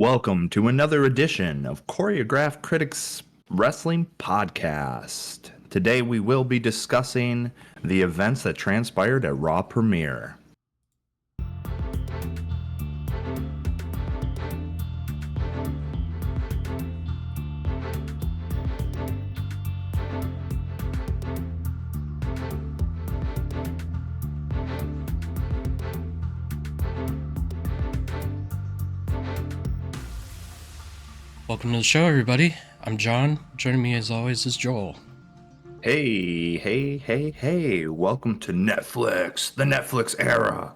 Welcome to another edition of Choreographed Critics Wrestling Podcast. Today we will be discussing the events that transpired at Raw Premiere. Welcome to the show, everybody. I'm John. Joining me as always is Joel. Hey. Welcome to Netflix, the Netflix era.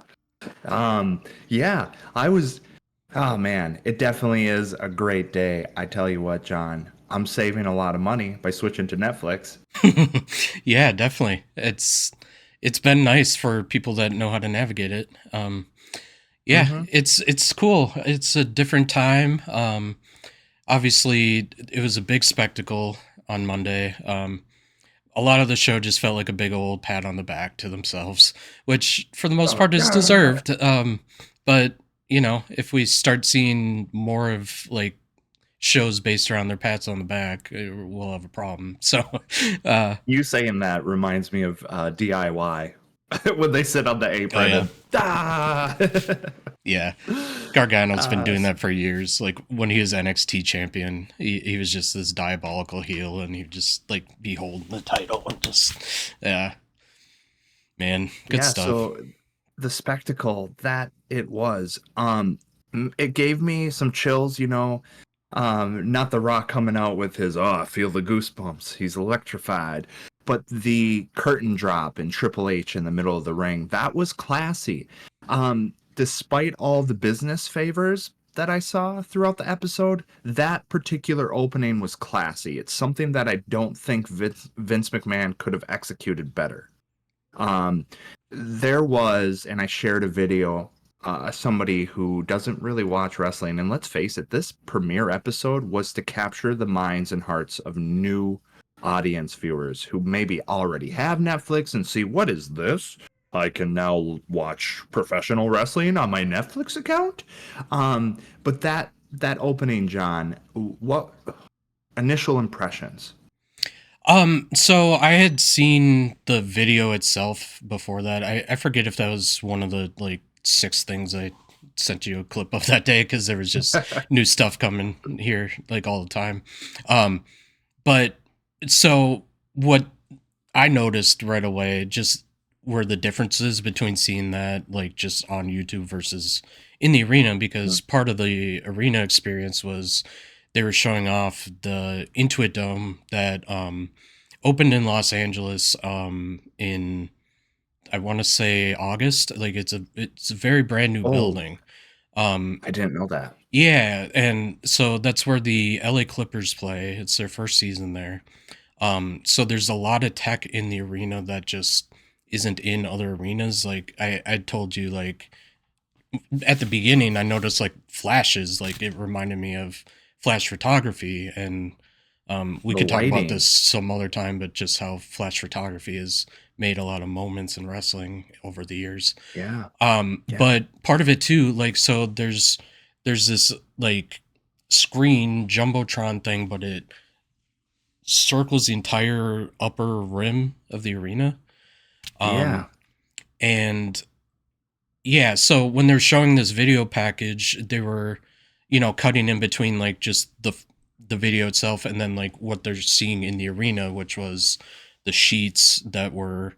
Oh man, it definitely is a great day. I tell you what, John, I'm saving a lot of money by switching to Netflix. Yeah, definitely. It's been nice for people that know how to navigate it. It's cool. It's a different time. Obviously, it was a big spectacle on Monday. A lot of the show just felt like a big old pat on the back to themselves, which for the most part is deserved. But you know, if we start seeing more of like shows based around their pats on the back, we'll have a problem. So, You saying that reminds me of DIY when they sit on the apron. yeah. And, ah! Yeah, Gargano's been doing that for years. Like when he was NXT champion, he was just this diabolical heel, and he'd just like be holding the title and just, yeah, man, good stuff. So the spectacle that it was, it gave me some chills. Not The Rock coming out with his I feel the goosebumps. He's electrified. But the curtain drop in Triple H in the middle of the ring, that was classy. Despite all the business favors that I saw throughout the episode, that particular opening was classy. It's something that I don't think Vince McMahon could have executed better. There was, and I shared a video, somebody who doesn't really watch wrestling, and let's face it, this premiere episode was to capture the minds and hearts of new audience viewers who maybe already have Netflix and see, what is this? I can now watch professional wrestling on my Netflix account. But that opening, John, what initial impressions? So I had seen the video itself before that. I forget if that was one of the like 6 things I sent you a clip of that day, because there was just new stuff coming here like all the time. But so what I noticed right away just were the differences between seeing that like just on YouTube versus in the arena, because part of the arena experience was they were showing off the Intuit Dome that opened in Los Angeles in, I want to say, August. Like it's a very brand new building. I didn't know that. Yeah, and so that's where the LA Clippers play. It's their first season there. So there's a lot of tech in the arena that just isn't in other arenas. Like I told you, like at the beginning, I noticed like flashes. Like it reminded me of flash photography, and we could talk about this some other time. But just how flash photography has made a lot of moments in wrestling over the years. Yeah. But part of it too, like so there's this like screen jumbotron thing, but it circles the entire upper rim of the arena. And yeah, so when they're showing this video package, they were, cutting in between like just the video itself and then like what they're seeing in the arena, which was the sheets that were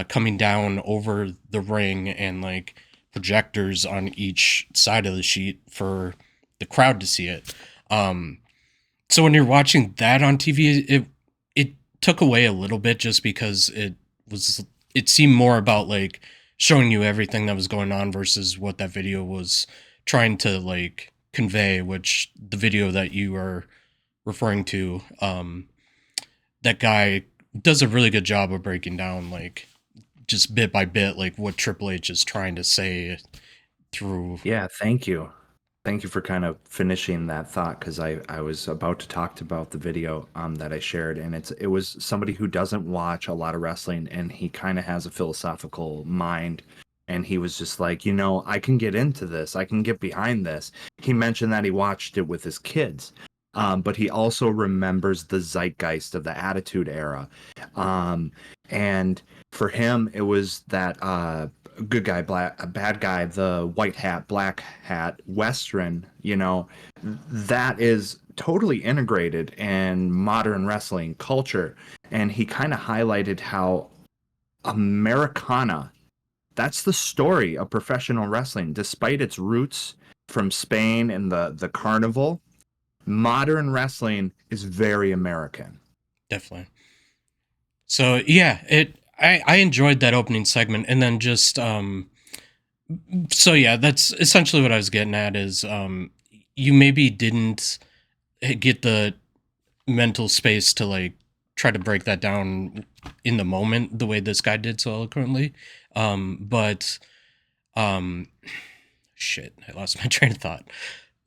coming down over the ring and like projectors on each side of the sheet for the crowd to see it. So when you're watching that on TV, it took away a little bit just because it seemed more about like showing you everything that was going on versus what that video was trying to like convey, which the video that you are referring to, that guy does a really good job of breaking down like just bit by bit like what Triple H is trying to say through. Yeah, thank you for kind of finishing that thought, because I was about to talk about the video that I shared, and it was somebody who doesn't watch a lot of wrestling, and he kind of has a philosophical mind And he was just like, I can get into this. I can get behind this. He mentioned that he watched it with his kids. But he also remembers the zeitgeist of the Attitude Era. Um, and for him, it was that good guy, bad guy, the white hat, black hat, Western, that is totally integrated in modern wrestling culture. And he kind of highlighted how Americana, that's the story of professional wrestling. Despite its roots from Spain and the carnival, modern wrestling is very American. Definitely. So yeah, I enjoyed that opening segment, and then just so yeah, that's essentially what I was getting at is you maybe didn't get the mental space to like try to break that down in the moment the way this guy did so eloquently. But um shit, I lost my train of thought.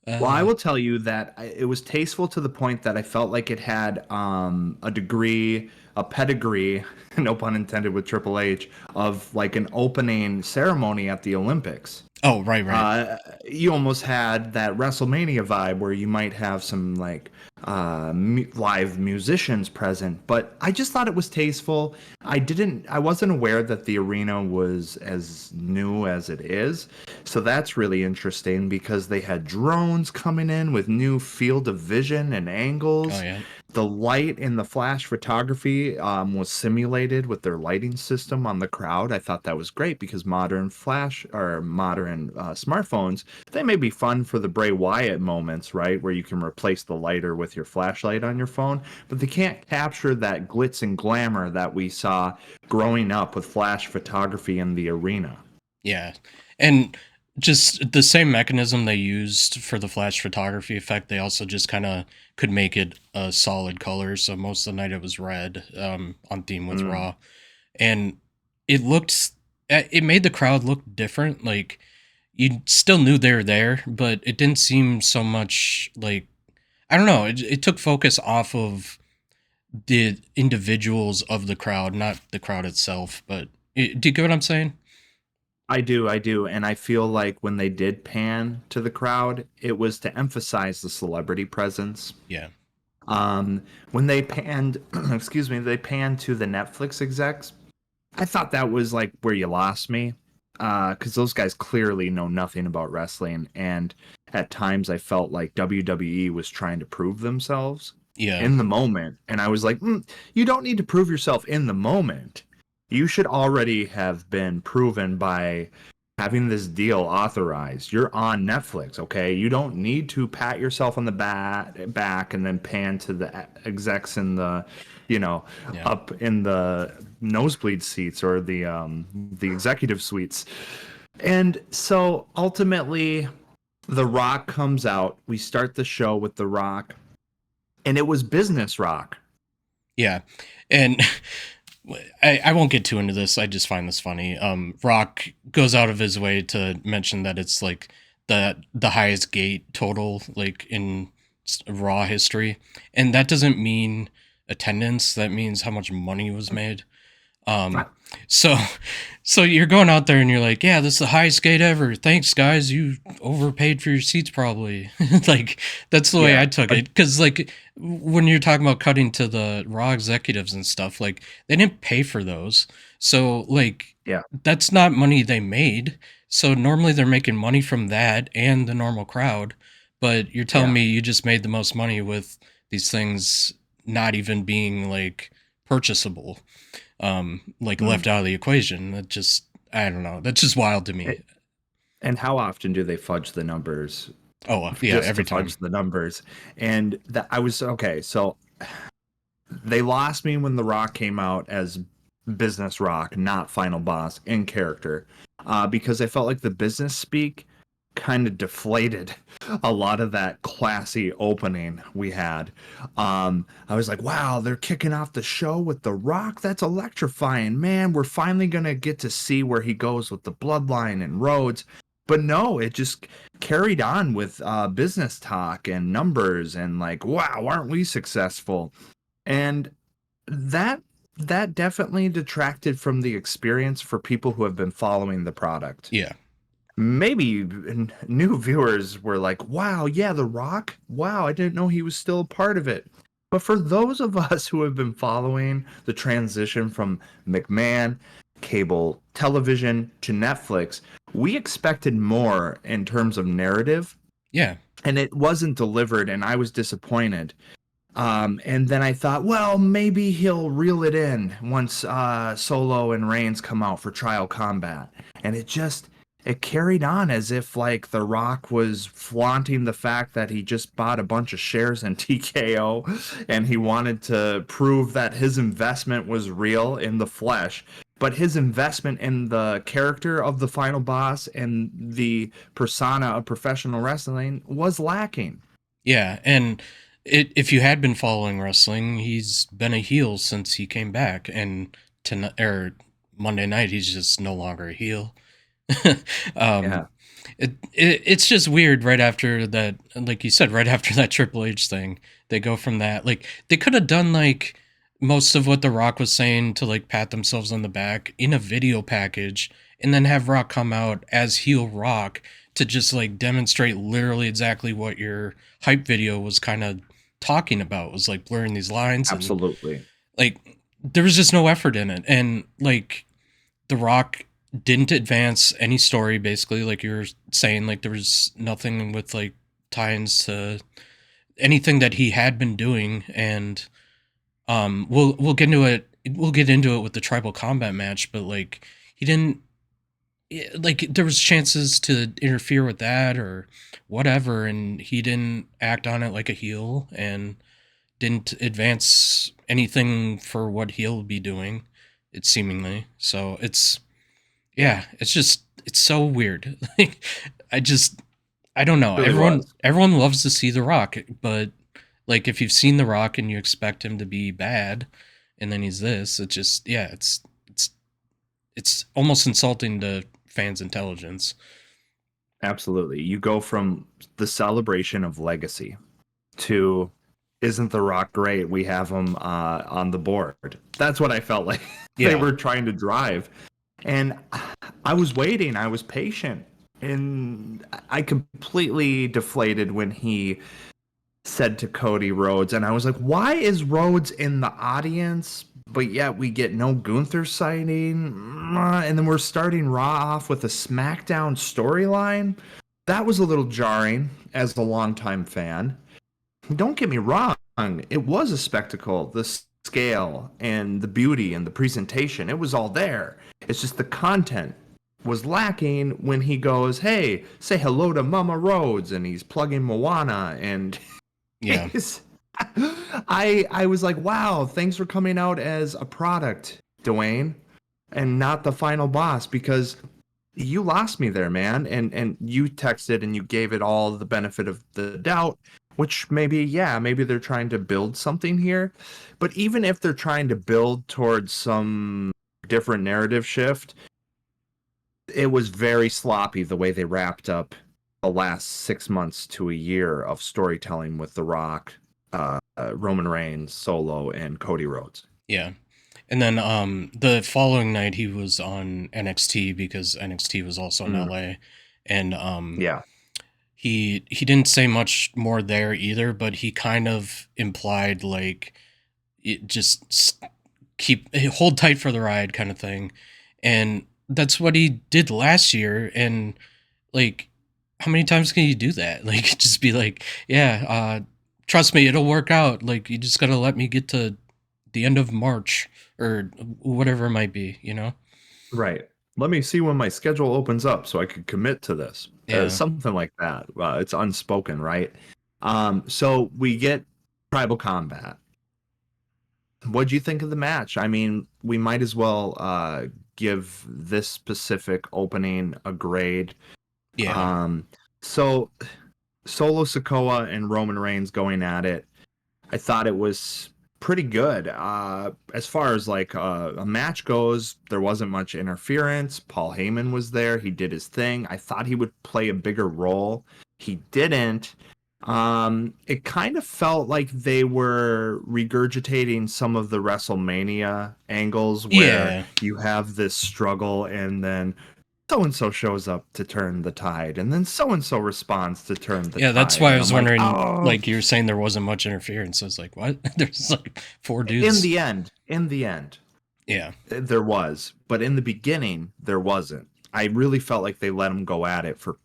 Well, I Uh will tell you that it was tasteful to the point that I felt like it had a degree, a pedigree, no pun intended with Triple H, of like an opening ceremony at the Olympics. oh, right. You almost had that WrestleMania vibe where you might have some like live musicians present, but I just thought it was tasteful. I wasn't aware that the arena was as new as it is, so that's really interesting because they had drones coming in with new field of vision and Oh angles. yeah. The light in the flash photography was simulated with their lighting system on the crowd. I thought that was great because modern flash or modern smartphones, they may be fun for the Bray Wyatt moments, right? Where you can replace the lighter with your flashlight on your phone, but they can't capture that glitz and glamour that we saw growing up with flash photography in the arena. Yeah. And just the same mechanism they used for the flash photography effect, they also just kind of could make it a solid color. So most of the night it was red, on theme with Mm. Raw. And it looked, it made the crowd look different. Like you still knew they were there, but it didn't seem so much like, I don't know, it took focus off of the individuals of the crowd, not the crowd itself. But do you get what I'm saying? I do. And I feel like when they did pan to the crowd, it was to emphasize the celebrity presence. Yeah. Um, when they panned, excuse me, they panned to the Netflix execs, I thought that was like where you lost me. Because those guys clearly know nothing about wrestling. And at times I felt like WWE was trying to prove themselves Yeah. in the moment. And I was like, you don't need to prove yourself in the moment. You should already have been proven by having this deal authorized. You're on Netflix, okay? You don't need to pat yourself on the back and then pan to the execs in the, you know, Yeah. up in the nosebleed seats or the executive suites. And so ultimately The Rock comes out. We start the show with The Rock, and it was business Rock. Yeah. And I won't get too into this. I just find this funny. Rock goes out of his way to mention that it's like the highest gate total like in Raw history, and that doesn't mean attendance. That means how much money was made. Um, so, so you're going out there and you're like, yeah, this is the highest gate ever. Thanks, guys. You overpaid for your seats, probably. Like that's the way Yeah. I took it. Because like when you're talking about cutting to the Raw executives and stuff, like they didn't pay for those. So like Yeah. that's not money they made. So normally they're making money from that and the normal crowd. But you're telling Yeah. me you just made the most money with these things not even being like purchasable, like Mm. left out of the equation. That just, I don't know, that's just wild to me. And how often do they fudge the numbers Oh yeah, just to every time. fudge the numbers? And that I was okay. So they lost me when The Rock came out as Business Rock, not Final Boss in character, because I felt like the business speak kind of deflated a lot of that classy opening we had. I was like, wow, they're kicking off the show with The Rock. That's electrifying, man. We're finally gonna get to see where he goes with the Bloodline and Rhodes. But no, it just carried on with business talk and numbers and like, wow, aren't we successful? And that that definitely detracted from the experience for people who have been following the product. Yeah. Maybe new viewers were like, wow, yeah, The Rock? Wow, I didn't know he was still a part of it. But for those of us who have been following the transition from McMahon, cable television to Netflix, we expected more in terms of narrative, Yeah. and it wasn't delivered, and I was disappointed. And then I thought, well, maybe he'll reel it in once Solo and Reigns come out for Trial Combat. And it carried on as if like The Rock was flaunting the fact that he just bought a bunch of shares in TKO and he wanted to prove that his investment was real in the flesh. But his investment in the character of the final boss and the persona of professional wrestling was lacking. Yeah, and if you had been following wrestling, he's been a heel since he came back, and tonight or Monday night he's just no longer a heel. um, Yeah, it's just weird right after that, like you said, right after that Triple H thing, they go from that. Like they could have done like most of what The Rock was saying to like pat themselves on the back in a video package, and then have Rock come out as heel Rock to just like demonstrate literally exactly what your hype video was kind of talking about, was like blurring these lines, and absolutely. like there was just no effort in it, and like The Rock didn't advance any story basically, like you were saying, like there was nothing with like tie-ins to anything that he had been doing. And we'll get into it, with the tribal combat match, but like he didn't, like there was chances to interfere with that or whatever, and he didn't act on it like a heel, and didn't advance anything for what he'll be doing, it seemingly. So it's, Yeah, yeah, it's just, it's so weird. Like I just, I don't know. really Everyone was. everyone loves to see The Rock, but like if you've seen The Rock and you expect him to be bad, and then he's this, it just, yeah, it's almost insulting to fans' intelligence. Absolutely. You go from the celebration of legacy to isn't The Rock great? We have him on the board. That's what I felt like they Yeah. were trying to drive. And I was waiting, I was patient. And I completely deflated when he said to Cody Rhodes, and I was like, why is Rhodes in the audience, but yet we get no Gunther sighting? And then we're starting Raw off with a SmackDown storyline. That was a little jarring as a longtime fan. Don't get me wrong, it was a spectacle. The scale and the beauty and the presentation, it was all there. It's just the content was lacking when he goes, hey, say hello to Mama Rhodes, and he's plugging Moana, and Yeah. I was like, wow, thanks for coming out as a product, Dwayne, and not the final boss, because you lost me there, man. And you texted and you gave it all the benefit of the doubt, which maybe, yeah, maybe they're trying to build something here. But even if they're trying to build towards some different narrative shift, it was very sloppy the way they wrapped up the last 6 months to a year of storytelling with The Rock, Roman Reigns, Solo, and Cody Rhodes. Yeah. And then the following night he was on NXT, because NXT was also in Mm, LA. And yeah, he didn't say much more there either, but he kind of implied like it just keep, hold tight for the ride kind of thing. And that's what he did last year. And like how many times can you do that? Like just be like, yeah, trust me, it'll work out. Like you just got to let me get to the end of March or whatever it might be, you know? right. Let me see when my schedule opens up so I could commit to this. Yeah. Something like that. It's unspoken, right? So we get tribal combat. What'd you think of the match? I mean, we might as well give this specific opening a grade. Yeah. Um, so Solo Sikoa and Roman Reigns going at it. I thought it was pretty good. As far as like a match goes, there wasn't much interference. Paul Heyman was there. He did his thing. I thought he would play a bigger role. He didn't. It kind of felt like they were regurgitating some of the WrestleMania angles where Yeah. you have this struggle and then so and so shows up to turn the tide, and then so and so responds to turn the Yeah, that's tide, why I and was I'm like, wondering, oh, like you were saying there wasn't much interference. I was like, what? There's like four dudes. in the end, Yeah, there was, but in the beginning, there wasn't. I really felt like they let them go at it for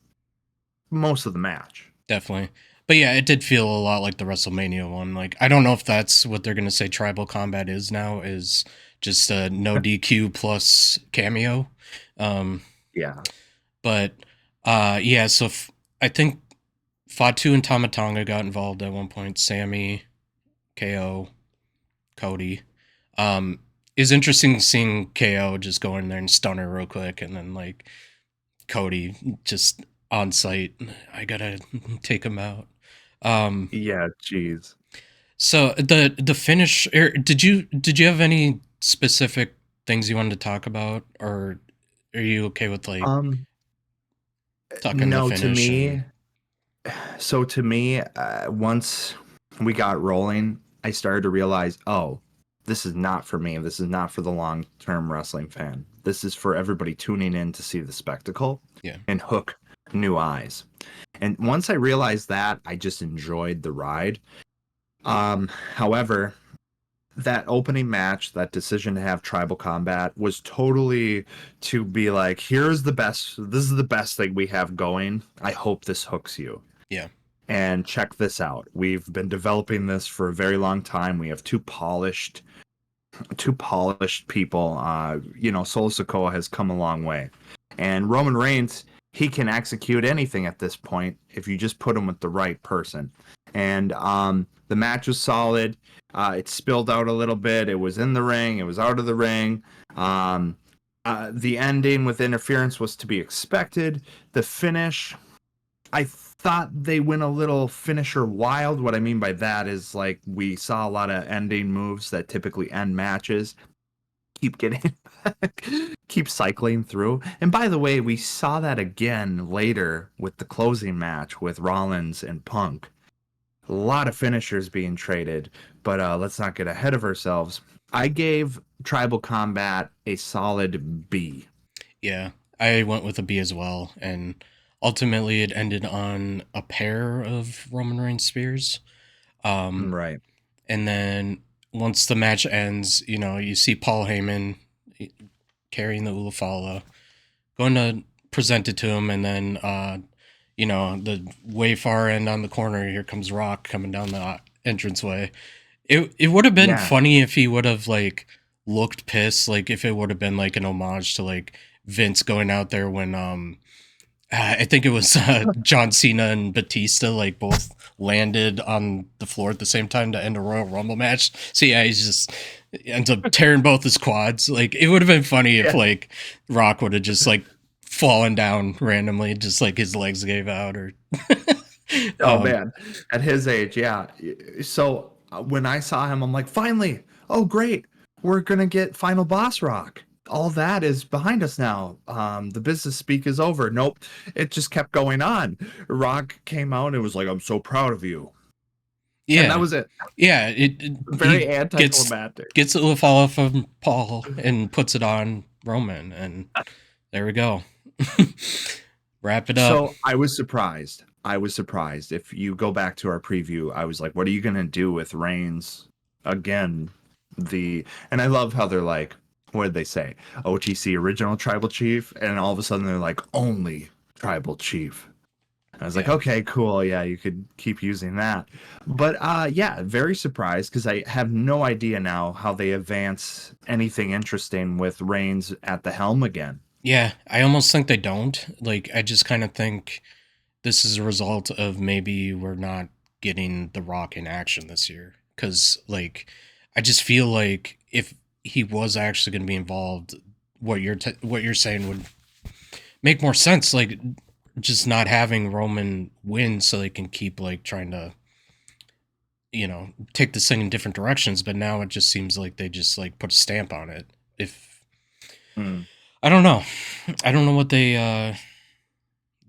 most of the match. definitely. But yeah, it did feel a lot like the WrestleMania one. Like, I don't know if that's what they're gonna say tribal combat is now, is just a no DQ plus cameo. Um, Yeah. but yeah, so I think Fatu and Tamatanga got involved at one point. Sammy, KO, Cody. Um, it's interesting seeing KO just go in there and stun her real quick, and then like Cody just on site. I gotta take him out. Um, Yeah, jeez. so the finish. Did you have any specific things you wanted to talk about, or are you okay with like Um, talking the no, to finish and me, so to me, once we got rolling, I started to realize, oh, this is not for me. This is not for the long-term wrestling fan. This is for everybody tuning in to see the spectacle yeah, and hook new eyes. And once I realized that, I just enjoyed the ride. However, that opening match, that decision to have tribal combat was totally to be like, here's the best, this is the best thing we have going. I hope this hooks you. yeah, And check this out. We've been developing this for a very long time. We have two polished people. Solo Sikoa has come a long way. And Roman Reigns, he can execute anything at this point if you just put him with the right person. And the match was solid. It spilled out a little bit. It was in the ring. It was out of the ring. Um, the ending with interference was to be expected. The finish, I thought they went a little finisher wild. What I mean by that is like we saw a lot of ending moves that typically end matches keep getting keep cycling through. And by the way, we saw that again later with the closing match with Rollins and Punk. A lot of finishers being traded, but let's not get ahead of ourselves. I gave Tribal Combat a solid B. yeah. I went with a B as well, and ultimately it ended on a pair of Roman Reigns spears. Um, Right. and then once the match ends, you see Paul Heyman carrying the Ulafala, going to present it to him, and then the way far end on the corner, here comes Rock coming down the entranceway. It would have been Yeah. funny if he would have like looked pissed, like if it would have been like an homage to like Vince going out there when I think it was John Cena and Batista like both landed on the floor at the same time to end a Royal Rumble match. So yeah, he's just ends up tearing both his quads. Like it would have been funny if Yeah. like Rock would have just like fallen down randomly, just like his legs gave out or Oh um man, at his age, yeah. So when I saw him, I'm like, finally, oh great, we're gonna get Final Boss Rock. All that is behind us now. The business speak is over. Nope, it just kept going on. Rock came out and was like, "I'm so proud of you," and that yeah. was it. Yeah, Very he anticlimactic. gets the follow from Paul and puts it on Roman, and there we go. Wrap it up. So I was surprised. I was surprised. If you go back to our preview, I was like, "What are you gonna do with Reigns again?" And I love how they're like, what did they say? OTC original tribal chief, and all of a sudden they're like only tribal chief. I was like, Yeah. okay, cool, yeah, you could keep using that. But yeah, very surprised because I have no idea now how they advance anything interesting with Reigns at the helm again. Yeah, I almost think they don't. Like, I just kind of think this is a result of maybe we're not getting The Rock in action this year. Because, like, I just feel like if he was actually going to be involved, what you're saying would make more sense. Like, just not having Roman win so they can keep like trying to take this thing in different directions. But now it just seems like they just like put a stamp on it. If Hmm. I don't know, I don't know what they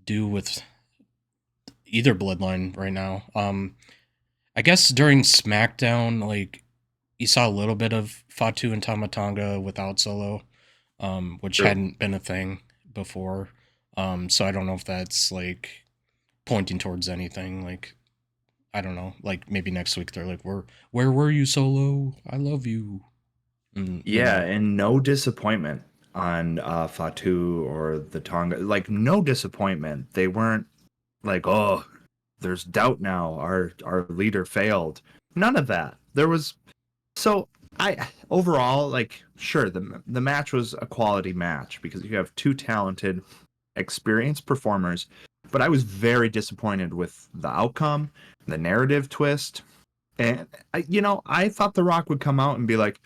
do with either bloodline right now. I guess during SmackDown, like you saw a little bit of Fatu and Tamatanga without Solo, which True. hadn't been a thing before. So I don't know if that's like pointing towards anything. Like I don't know. Like maybe next week they're like, where were you, Solo? I love you." And you Yeah, know, and no disappointment on Fatu or the Tonga. Like no disappointment. They weren't like, oh, there's doubt now. Our leader failed. None of that. There was so I overall like sure the match was a quality match because you have two talented, experienced performers, but I was very disappointed with the outcome, the narrative twist, and I thought The Rock would come out and be like,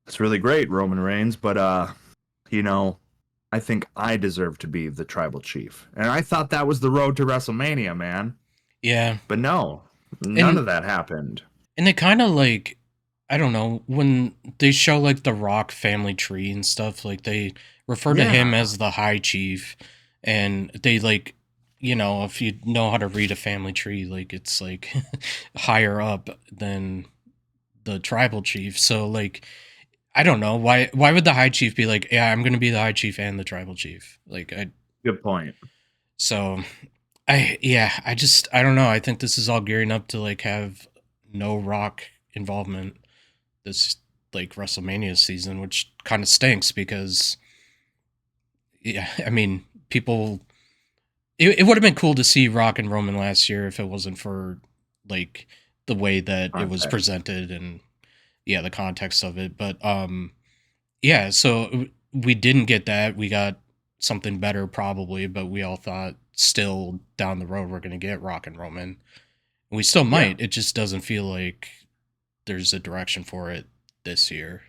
"It's really great, Roman Reigns, but you know, I think I deserve to be the tribal chief," and I thought that was the road to WrestleMania, man. yeah, But no, none and of that happened. it kind of like I don't know when they show like the Rock family tree and stuff. Like they refer to him Yeah. as the High Chief, and they like if you know how to read a family tree, like it's like higher up than the tribal chief. So like I don't know why would the High Chief be like, yeah, I'm gonna be the High Chief and the tribal chief. Like I Good point. so I just I don't know. I think this is all gearing up to like have no Rock involvement this like WrestleMania season, which kind of stinks because yeah, I mean people. It would have been cool to see Rock and Roman last year if it wasn't for like the way that it was Context. presented and yeah the context of it. But yeah, so we didn't get that. We got something better probably, but we all thought still down the road we're gonna get Rock and Roman. We still Yeah. might. It just doesn't feel like there's a direction for it this year.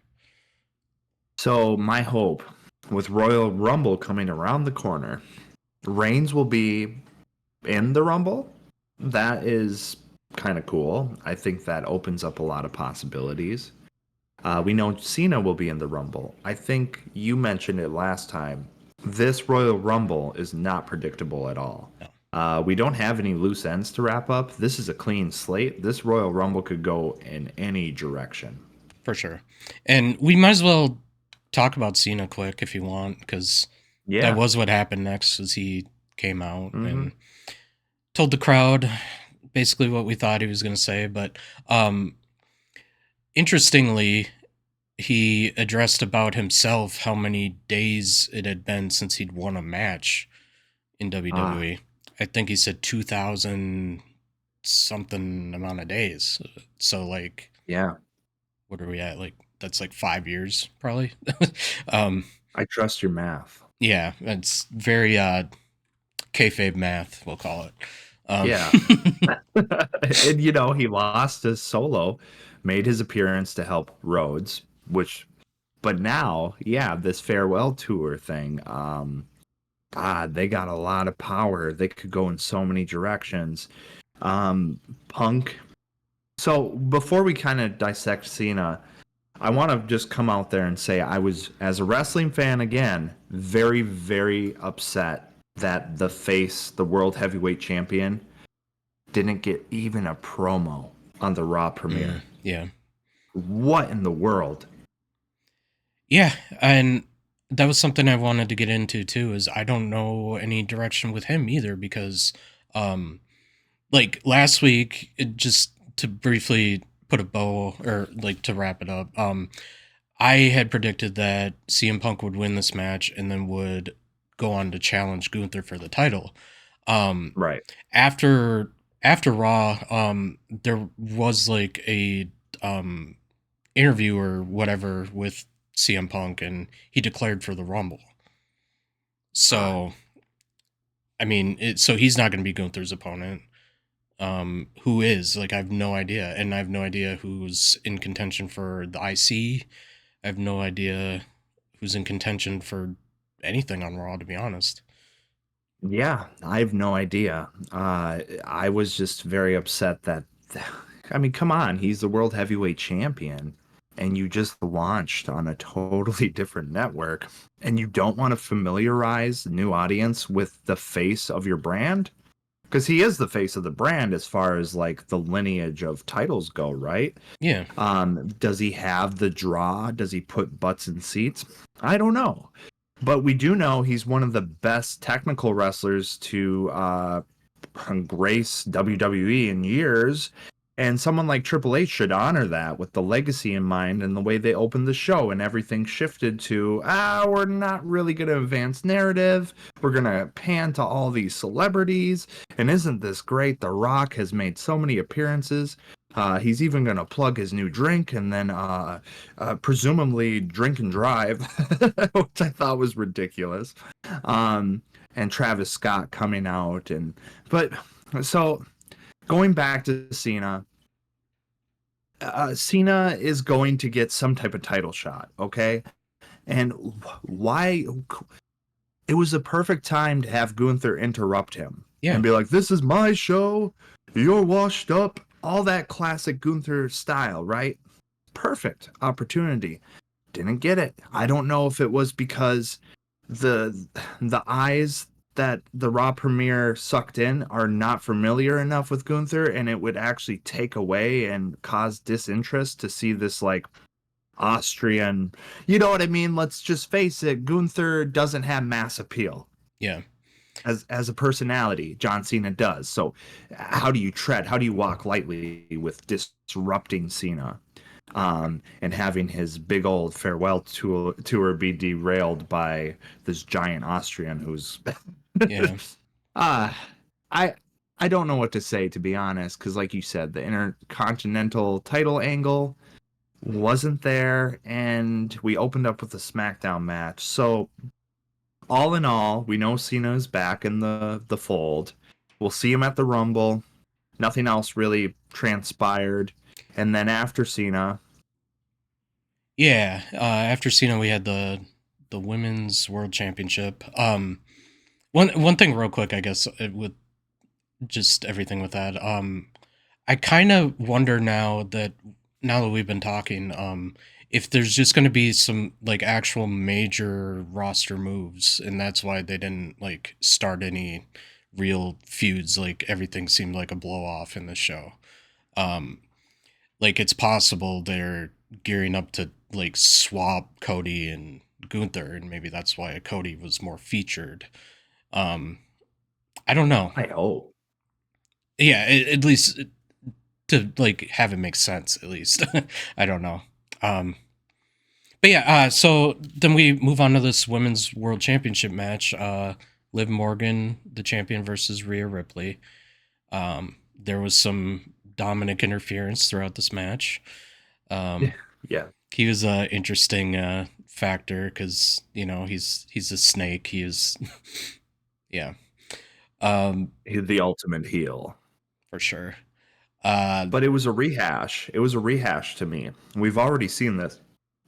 So my hope with Royal Rumble coming around the corner, Reigns will be in the Rumble. That is kind of cool. I think that opens up a lot of possibilities. We know Cena will be in the Rumble. I think you mentioned it last time. This Royal Rumble is not predictable at all. No. We don't have any loose ends to wrap up. This is a clean slate. This Royal Rumble could go in any direction. For sure. And we might as well talk about Cena quick if you want, because that Yeah. was what happened next as he came out Hmm. and told the crowd basically what we thought he was going to say. But interestingly, he addressed about himself how many days it had been since he'd won a match in Ah, WWE. I think he said 2,000 something amount of days. So, like, yeah. what are we at? Like, that's like 5 years, probably. um, I trust your math. yeah, it's very kayfabe math, we'll call it. Um, Yeah. And he lost his solo, made his appearance to help Rhodes, which but now, yeah, this farewell tour thing, they got a lot of power. They could go in so many directions. Punk. So before we kind of dissect Cena, I want to just come out there and say I was, as a wrestling fan again, very, very upset that the world heavyweight champion, didn't get even a promo on the Raw premiere. yeah. What in the world? Yeah, and that was something I wanted to get into too, is I don't know any direction with him either because um like last week, just to briefly put a bow or like to wrap it up, I had predicted that CM Punk would win this match and then would go on to challenge Gunther for the title. Um, Right. after after Raw, there was like a um interview or whatever with CM Punk, and he declared for the Rumble. Ah, So I mean, so he's not going to be Gunther's opponent. Who is like I have no idea, and I have no idea who's in contention for the IC. I have no idea who's in contention for anything on Raw, to be honest. yeah, I have no idea. I was just very upset that, I mean, come on, he's the world heavyweight champion, and you just launched on a totally different network, and you don't want to familiarize the new audience with the face of your brand? because he is the face of the brand as far as like the lineage of titles go, right? Yeah. Does he have the draw? Does he put butts in seats? I don't know. But we do know he's one of the best technical wrestlers to grace WWE in years. And someone like Triple H should honor that with the legacy in mind and the way they opened the show, and everything shifted to, we're not really going to advance narrative. We're going to pan to all these celebrities. And isn't this great? The Rock has made so many appearances. He's even going to plug his new drink and then presumably drink and drive, which I thought was ridiculous. And Travis Scott coming out. But so going back to Cena, Cena is going to get some type of title shot, okay? And why? It was the perfect time to have Gunther interrupt him Yeah. and be like, "This is my show. You're washed up." All that classic Gunther style, right? Perfect opportunity. Didn't get it. I don't know if it was because the eyes that the Raw premiere sucked in are not familiar enough with Gunther, and it would actually take away and cause disinterest to see this like Austrian, you know what I mean? Let's just face it, Gunther doesn't have mass appeal. Yeah. As a personality, John Cena does. So how do you tread? How do you walk lightly with disrupting Cena? And having his big old farewell tour be derailed by this giant Austrian who's Yeah. uh I I don't know what to say, to be honest, because like you said, the intercontinental title angle wasn't there, and we opened up with a SmackDown match. So all in all, we know Cena is back in the fold. We'll see him at the Rumble. Nothing else really transpired. And then after Cena, Yeah. After Cena, we had the women's world championship. One thing real quick, I guess, with just everything with that. I kind of wonder now that we've been talking, if there's just going to be some like actual major roster moves, and that's why they didn't like start any real feuds. Like everything seemed like a blow off in the show. Um, like it's possible they're gearing up to like swap Cody and Gunther, and maybe that's why Cody was more featured. Um, I don't know. I hope. Yeah, at least to like have it make sense. At least I don't know. Um, but yeah, so then we move on to this women's world championship match. Liv Morgan, the champion, versus Rhea Ripley. There was some Dominic interference throughout this match. Um, Yeah. he was a interesting factor because he's a snake. He is, yeah, He's the ultimate heel. for sure. But it was a rehash. It was a rehash to me. We've already seen this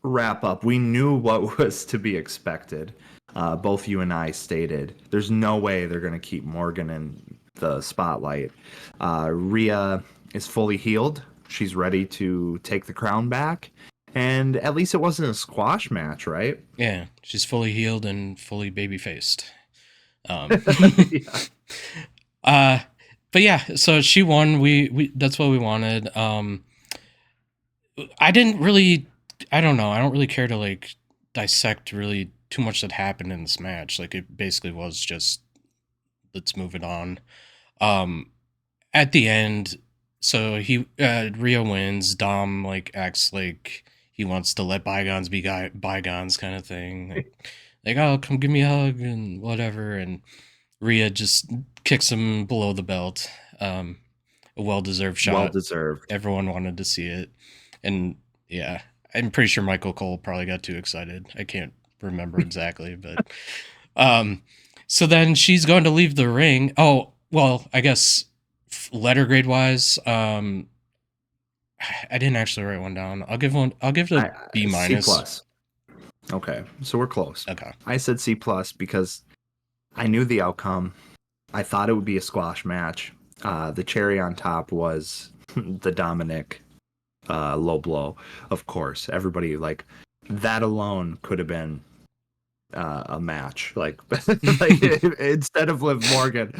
wrap up. We knew what was to be expected. Both you and I stated there's no way they're going to keep Morgan in the spotlight. Rhea is fully healed. She's ready to take the crown back. And at least it wasn't a squash match, right? Yeah, she's fully healed and fully baby faced. Um, Yeah. uh, but yeah, so she won. We that's what we wanted. I didn't really, I don't know. I don't really care to like dissect really too much that happened in this match. Like it basically was just let's move it on. Um, at the end, so he Rio wins. Dom like acts like he wants to let bygones be bygones, kind of thing. Like oh, come give me a hug and whatever. And Rhea just kicks him below the belt. A well deserved Well shot. deserved. Everyone wanted to see it, and yeah, I'm pretty sure Michael Cole probably got too excited. I can't remember exactly, but um, so then she's going to leave the ring. Oh well, I guess letter grade wise, I didn't actually write one down. I'll give it a B C minus. plus. Okay, so we're close. Okay. I said C plus because I knew the outcome. I thought it would be a squash match. The cherry on top was the Dominic low blow, of course. Everybody like that alone could have been a match. Like instead of Liv Morgan,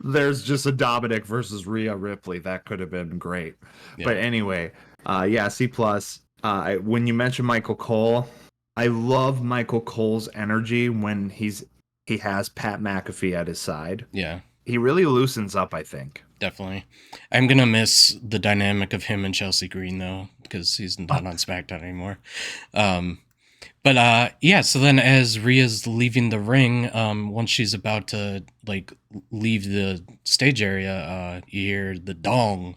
there's just a Dominic versus Rhea Ripley. That could have been great. Yeah. But anyway, yeah, C plus. When you mention Michael Cole, I love Michael Cole's energy when he has Pat McAfee at his side. Yeah. He really loosens up, I think. Definitely. I'm gonna miss the dynamic of him and Chelsea Green though, because he's not on SmackDown anymore. Um, but yeah. So then, as Rhea's leaving the ring, once she's about to like leave the stage area, you hear the dong,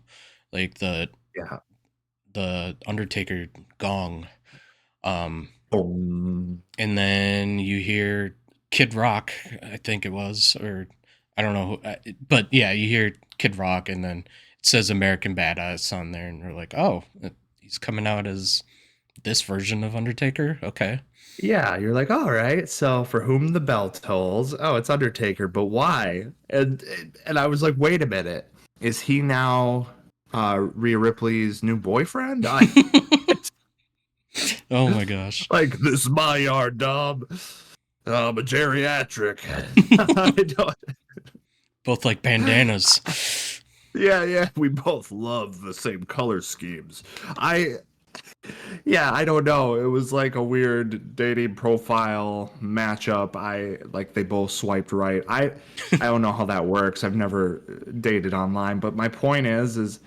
like Yeah. the Undertaker gong. Um, Boom. and then you hear Kid Rock, I think it was, or I don't know, but yeah, you hear Kid Rock, and then it says American Badass on there, and you're like, oh, he's coming out as this version of Undertaker. Okay, Yeah, you're like, all right. So for whom the bell tolls? Oh, it's Undertaker, but why? And I was like, wait a minute, is he now Rhea Ripley's new boyfriend? oh my gosh, Like this is my yard, Dom. I'm a geriatric. I don't, both like bandanas. yeah, yeah. We both love the same color schemes. I Yeah, I don't know. It was like a weird dating profile matchup. I like they both swiped right. I don't know how that works. I've never dated online, but my point is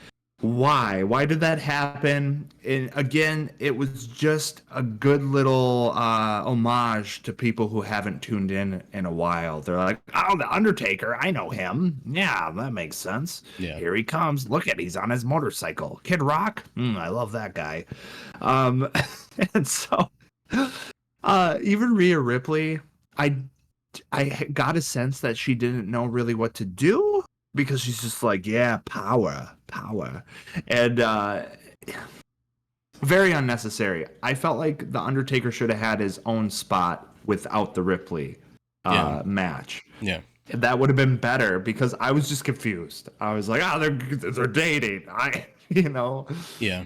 why? Why did that happen? And again, it was just a good little homage to people who haven't tuned in a while. They're like, "Oh, the Undertaker, I know him. Yeah, that makes sense. Yeah, Here he comes. Look at he's on his motorcycle. Kid Rock. I love that guy." Um, and so even Rhea Ripley, I I got a sense that she didn't know really what to do because she's just like, yeah, power, power. And very unnecessary. I felt like the Undertaker should have had his own spot without the Ripley yeah, match. yeah, That would have been better because I was just confused. I was like, oh, they're dating. You know. yeah.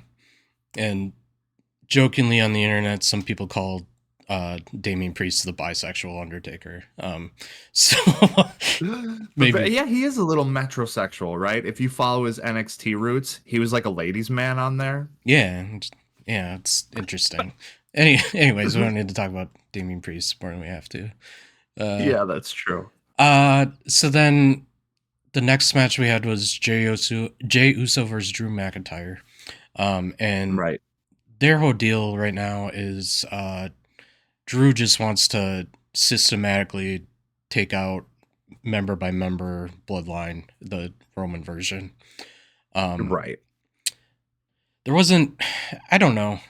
And jokingly on the internet, some people called Damian Priest the bisexual Undertaker. So But maybe, yeah, he is a little metrosexual, right? If you follow his NXT roots, he was like a ladies' man on there. yeah, yeah, it's interesting. Anyways, we don't need to talk about Damian Priest more than we have to. Uh, Yeah, that's true. so then the next match we had was Jey Uso versus Drew McIntyre. And Right. their whole deal right now is Drew just wants to systematically take out member by member bloodline, the Roman version. Um, Right. there wasn't, I don't know.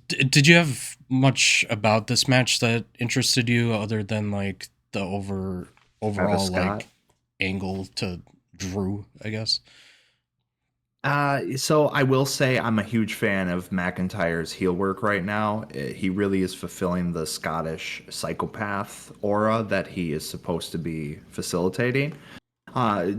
Did you have much about this match that interested you other than like the Travis overall Scott. like angle to Drew, I guess? So I will say I'm a huge fan of McIntyre's heel work right now. He really is fulfilling the Scottish psychopath aura that he is supposed to be facilitating.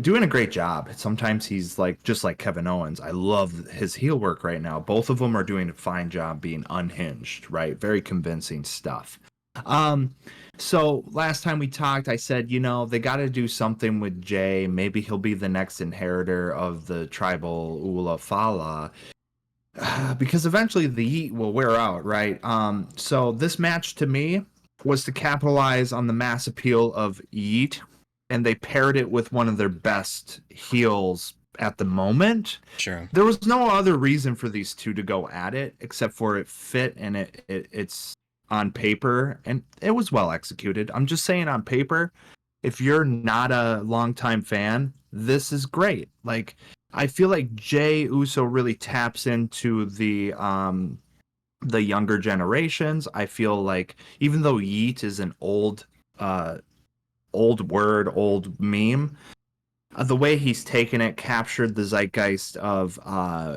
Doing a great job. Sometimes he's like just like Kevin Owens. I love his heel work right now. Both of them are doing a fine job being unhinged, right? Very convincing stuff. Um, so last time we talked, I said, they got to do something with Jay. Maybe he'll be the next inheritor of the tribal Ula Fala. Because eventually the heat will wear out, right? So this match to me was to capitalize on the mass appeal of Yeet, and they paired it with one of their best heels at the moment. Sure. There was no other reason for these two to go at it except for it fit and it's on paper and it was well executed. I'm just saying on paper, if you're not a longtime fan, this is great. Like I feel like Jay Uso really taps into the younger generations. I feel like even though Yeet is an old word, old meme, the way he's taken it captured the zeitgeist of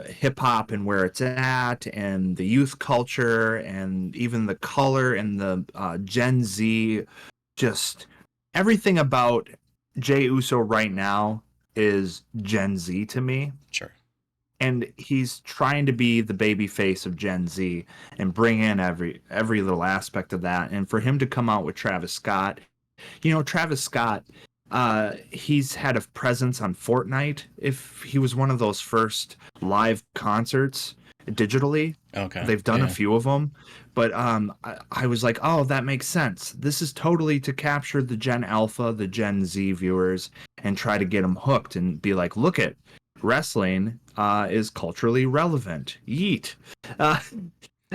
hip hop and where it's at, and the youth culture, and even the color and the Gen Z. Just everything about Jey Uso right now is Gen Z to me. Sure. and he's trying to be the baby face of Gen Z and bring in every little aspect of that. And for him to come out with Travis Scott, Travis Scott, he's had a presence on Fortnite. If he was one of those first live concerts digitally, Okay. they've done a Yeah. few of them, but I was like, oh, that makes sense. This is totally to capture the Gen Alpha, the Gen Z viewers, and try to get them hooked and be like, look at wrestling is culturally relevant. Yeet. Uh,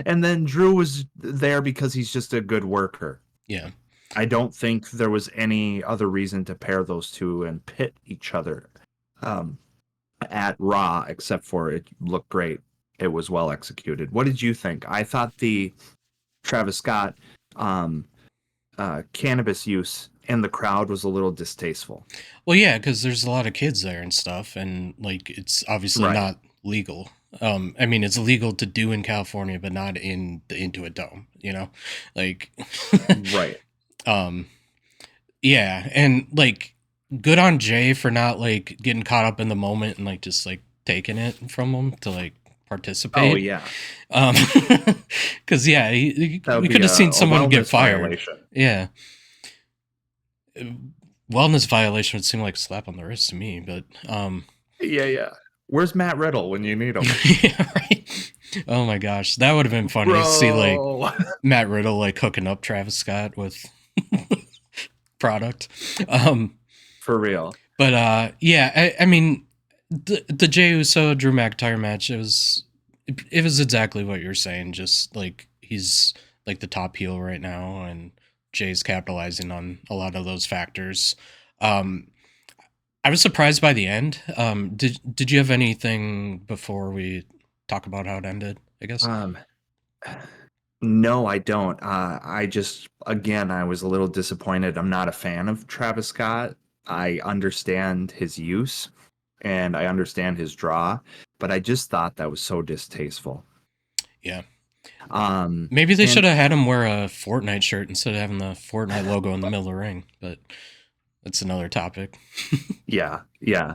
and then Drew was there because he's just a good worker. Yeah. I don't think there was any other reason to pair those two and pit each other um, at Raw, except for it looked great. It was well executed. What did you think? I thought the Travis Scott um, cannabis use in the crowd was a little distasteful. Well, yeah, because there's a lot of kids there and stuff, and like it's obviously Right. not legal. I mean, it's legal to do in California, but not in the Intuit Dome. Like, Right. um, yeah, and like, good on Jay for not like getting caught up in the moment and like just like taking it from him to like Oh, participate. yeah. Um, because yeah, That would we be could have seen a someone get wellness fired. violation. Yeah, wellness violation would seem like a slap on the wrist to me, but Yeah, yeah. Where's Matt Riddle when you need him? yeah, right. Oh my gosh, that would have been funny to see like Bro. Matt Riddle like hooking up Travis Scott with product. Um, For real. but yeah, I mean, the Jey Uso Drew McIntyre match, it was exactly what you're saying. Just like he's like the top heel right now, and Jay's capitalizing on a lot of those factors. Um, I was surprised by the end. Did you have anything before we talk about how it ended? I guess. Um, no, I don't. I just, again, I was a little disappointed. I'm not a fan of Travis Scott. I understand his use and I understand his draw, but I just thought that was so distasteful. Yeah. Um, Maybe they should and have had him wear a Fortnite shirt instead of having the Fortnite logo in the middle of the ring, but that's another topic. yeah, yeah,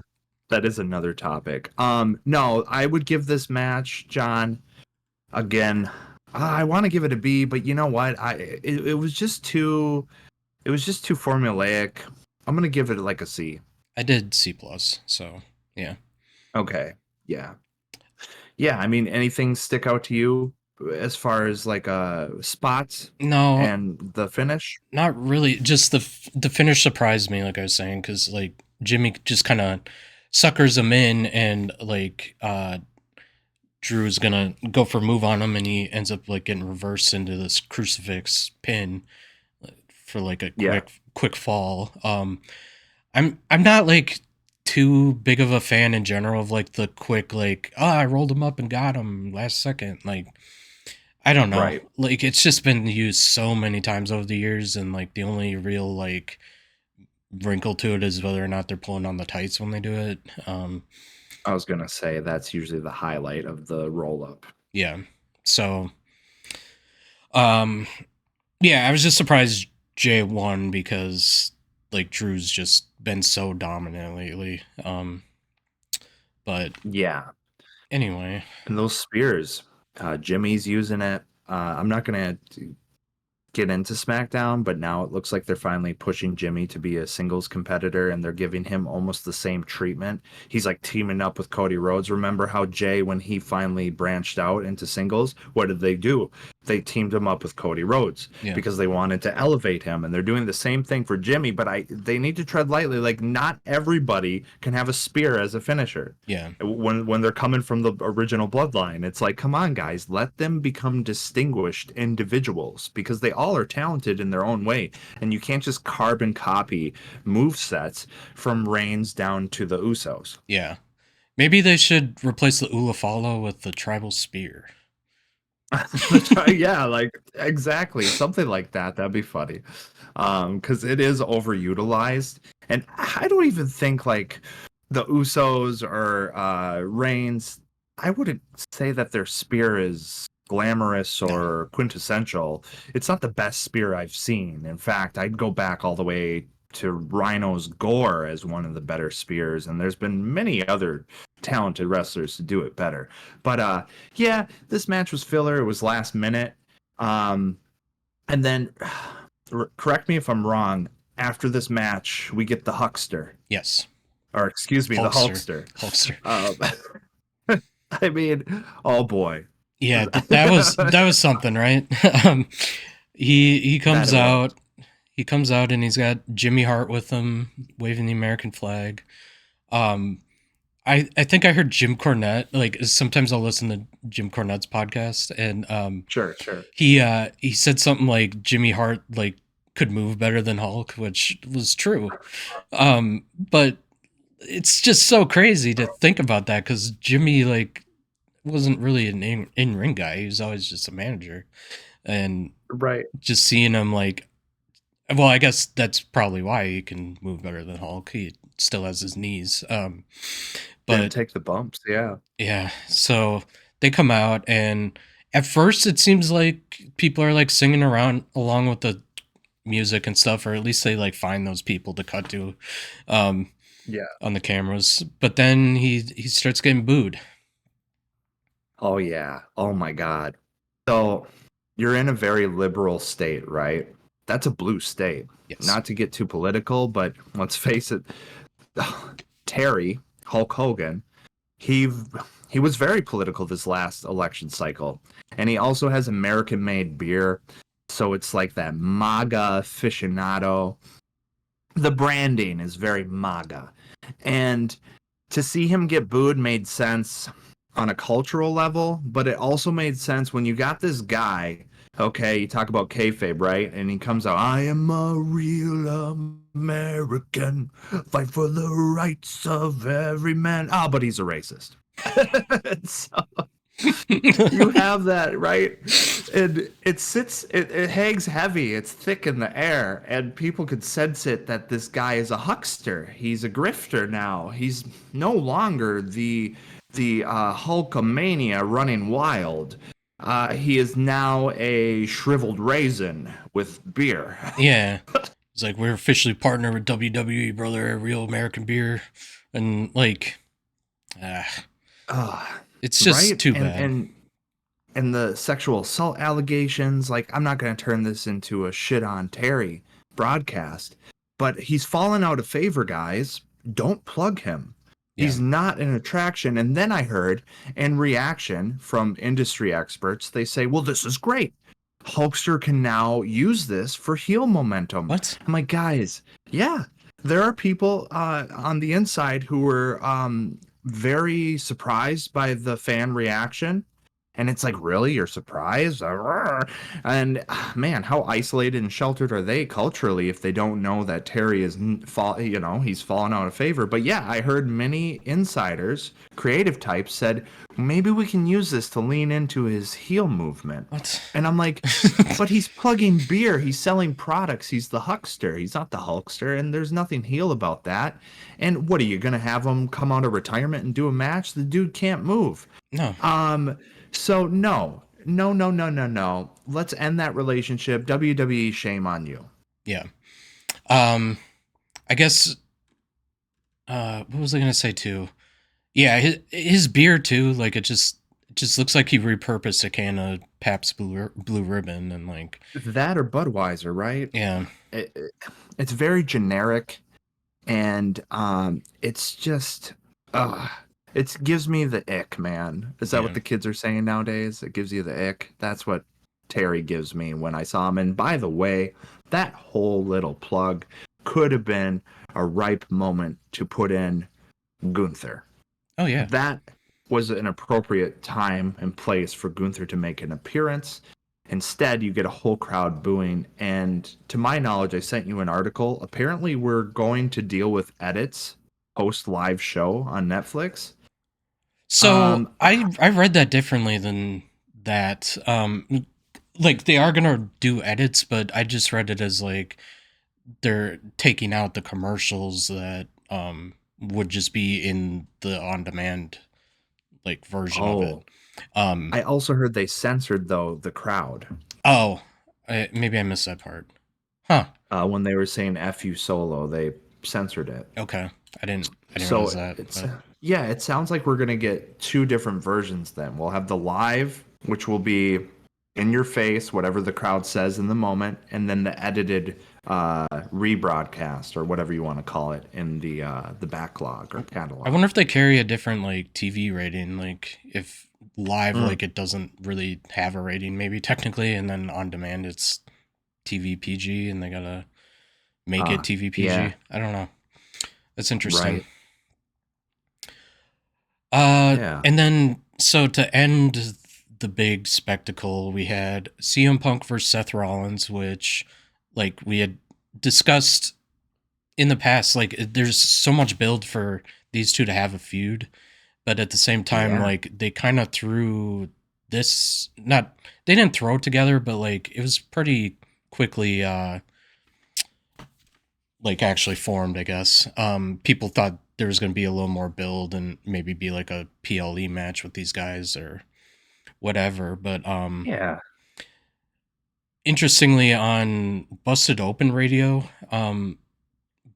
that is another topic. No, I would give this match, John, again, I want to give it a B, but you know what? It was just too formulaic. I'm gonna give it like a C. I did C plus, so yeah. Okay. Yeah. Yeah, I mean, anything stick out to you as far as like spots No, and the finish? not really. Just the finish surprised me, like I was saying, because like Jimmy just kind of suckers him in, and like Drew's gonna go for a move on him, and he ends up like getting reversed into this crucifix pin for like a Yeah. quick fall. I'm not like too big of a fan in general of like the quick like, oh, I rolled him up and got him last second. Like, I don't know. Right. Like, it's just been used so many times over the years, and like the only real like wrinkle to it is whether or not they're pulling on the tights when they do it. I was gonna say that's usually the highlight of the roll up. Yeah. So um yeah, I was just surprised Jay won because like Drew's just been so dominant lately. But Yeah. anyway, And those spears, Jimmy's using it. I'm not gonna get into SmackDown, but now it looks like they're finally pushing Jimmy to be a singles competitor and they're giving him almost the same treatment. He's like teaming up with Cody Rhodes. Remember how Jay, when he finally branched out into singles, what did they do? They teamed him up with Cody Rhodes yeah, because they wanted to elevate him, and they're doing the same thing for Jimmy, but they need to tread lightly. Like, not everybody can have a spear as a finisher yeah, when they're coming from the original bloodline. It's like, come on, guys, let them become distinguished individuals because they all are talented in their own way, and you can't just carbon copy move sets from Reigns down to the Usos. yeah. Maybe they should replace the Ulafalo with the tribal spear. Yeah, like exactly something like that. That'd be funny, because it is overutilized, and I don't even think like the Usos or Reigns. I wouldn't say that their spear is glamorous No. or quintessential. It's not the best spear I've seen. In fact, I'd go back all the way to Rhino's gore as one of the better spears, and there's been many other talented wrestlers to do it better. But yeah, this match was filler. It was last minute. And then correct me if I'm wrong, after this match, we get the Huckster. Yes. Or excuse me, the Hulkster. Hulkster. Hulkster. I mean, oh boy. Yeah, that was something, right? He comes out. He comes out and he's got Jimmy Hart with him, waving the American flag. I think I heard Jim Cornette. Like sometimes I'll listen to Jim Cornette's podcast, and Sure. he said something like Jimmy Hart like could move better than Hulk, which was true. But it's just so crazy to think about that because Jimmy like wasn't really an in ring guy. He was always just a manager, and Right. just seeing him like, well, I guess that's probably why he can move better than Hulk. He still has his knees. But didn't take the bumps, yeah. Yeah, so they come out, and at first it seems like people are like singing around along with the music and stuff, or at least they like find those people to cut to, Yeah. on the cameras. But then he starts getting booed. Oh yeah. Oh my God. So you're in a very liberal state, right? That's a blue state. Yes. Not to get too political, but let's face it, Terry Hulk Hogan, he was very political this last election cycle, and he also has American-made beer, so it's like that MAGA aficionado. The branding is very MAGA, and to see him get booed made sense on a cultural level, but it also made sense when you got this guy. Okay, you talk about kayfabe, right? And he comes out, I am a real American, fight for the rights of every man. Ah, but he's a racist. So you have that, right? And it hangs heavy, it's thick in the air, and people could sense it that this guy is a huckster. He's a grifter now. He's no longer the Hulkamania running wild. He is now a shriveled raisin with beer. Yeah, it's like we're officially partnered with WWE, brother. Real American beer, and like, it's just right? too bad. And the sexual assault allegations. Like, I'm not going to turn this into a shit on Terry broadcast, but he's fallen out of favor, guys. Don't plug him. He's not an attraction. And then I heard in reaction from industry experts, they say, well, this is great. Hulkster can now use this for heel momentum. What? I'm like, guys, yeah, there are people on the inside who were very surprised by the fan reaction. And it's like, really? You're surprised? And man, how isolated and sheltered are they culturally if they don't know that Terry is, he's fallen out of favor. But yeah, I heard many insiders, creative types, said maybe we can use this to lean into his heel movement. What? And I'm like, but he's plugging beer. He's selling products. He's the huckster. He's not the Hulkster. And there's nothing heel about that. And what are you going to have him come out of retirement and do a match? The dude can't move. No. So no. Let's end that relationship. WWE, shame on you. Yeah. I guess. What was I gonna say too? Yeah, his beer too. Like it just looks like he repurposed a can of Pabst Blue Ribbon and like that or Budweiser, right? Yeah. It's very generic, and it's just it gives me the ick, man. Is that what the kids are saying nowadays? It gives you the ick. That's what Terry gives me when I saw him. And by the way, that whole little plug could have been a ripe moment to put in Gunther. Oh, yeah. That was an appropriate time and place for Gunther to make an appearance. Instead, you get a whole crowd booing. And to my knowledge, I sent you an article. Apparently, we're going to deal with edits post live show on Netflix. So I read that differently than that. Like they are gonna do edits, but I just read it as like they're taking out the commercials that would just be in the on demand like version of it. I also heard they censored though the crowd. Oh, maybe I missed that part. Huh. when they were saying "F you Solo," they censored it. Okay. I didn't realize So that, it's but yeah, it sounds like we're gonna get two different versions then. We'll have the live, which will be in your face, whatever the crowd says in the moment, and then the edited rebroadcast or whatever you want to call it in the backlog or I catalog. wonder if they carry a different like TV rating, like if live Mm. like it doesn't really have a rating maybe technically, and then on demand it's TV PG and they gotta make it TV Yeah, PG. I don't know. That's interesting. right. Yeah, And then so to end the big spectacle, we had CM Punk versus Seth Rollins, which like we had discussed in the past. Like there's so much build for these two to have a feud, but at the same time, yeah, like they kind of threw this not they didn't throw it together, but like it was pretty quickly like actually formed, I guess. People thought there was going to be a little more build and maybe be like a PLE match with these guys or whatever. But yeah. interestingly, on Busted Open Radio,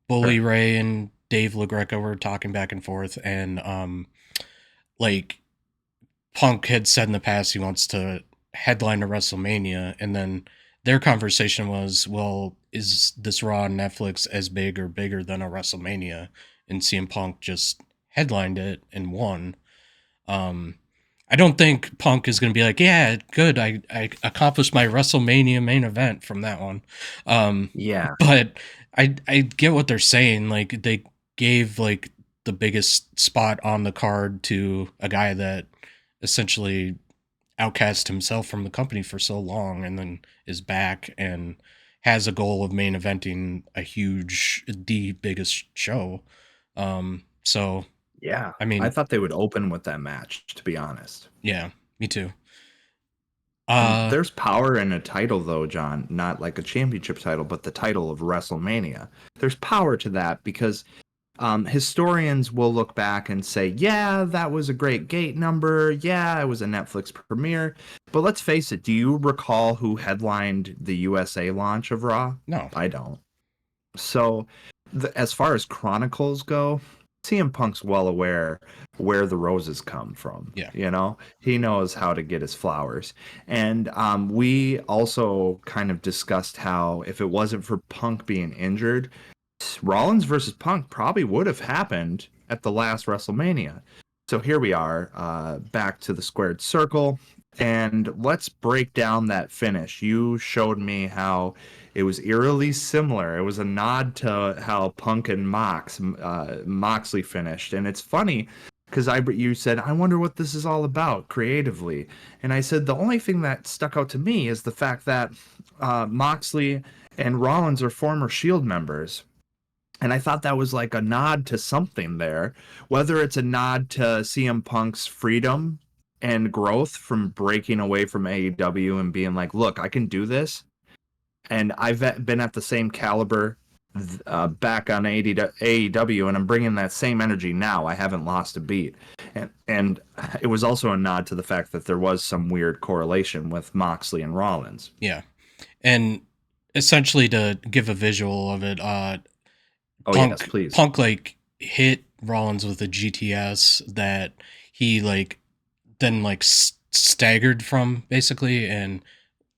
Bully Sure. Ray and Dave LaGreca were talking back and forth, and like Punk had said in the past he wants to headline a WrestleMania, and then their conversation was, well, is this Raw on Netflix as big or bigger than a WrestleMania? And CM Punk just headlined it and won. Um, I don't think Punk is going to be like, yeah, good, I accomplished my WrestleMania main event from that one. Um, Yeah, but I get what they're saying. Like they gave like the biggest spot on the card to a guy that essentially outcast himself from the company for so long and then is back and has a goal of main eventing a huge the biggest show. So yeah. I I mean, thought they would open with that match, to be honest. yeah, me too. And Uh there's power in a title, though, John, not like a championship title, but the title of WrestleMania. There's power to that because historians will look back and say, yeah, that was a great gate number. Yeah, it was a Netflix premiere. But let's face it, do you recall who headlined the USA launch of Raw? no. I don't. So, as far as chronicles go, CM Punk's well aware where the roses come from. Yeah. You know, he knows how to get his flowers. And we also kind of discussed how if it wasn't for Punk being injured, Rollins versus Punk probably would have happened at the last WrestleMania. So here we are, back to the squared circle, and let's break down that finish. You showed me how it was eerily similar. It was a nod to how Punk and Moxley finished, and it's funny because you said I wonder what this is all about creatively, and I said the only thing that stuck out to me is the fact that Moxley and Rollins are former Shield members. And I thought that was like a nod to something there, whether it's a nod to CM Punk's freedom and growth from breaking away from AEW and being like, look, I can do this. And I've been at the same caliber back on AEW, and I'm bringing that same energy now. I haven't lost a beat. And it was also a nod to the fact that there was some weird correlation with Moxley and Rollins. Yeah. And essentially to give a visual of it, Oh, yes, Punk please. Punk like hit Rollins with a GTS that he like then like staggered from basically and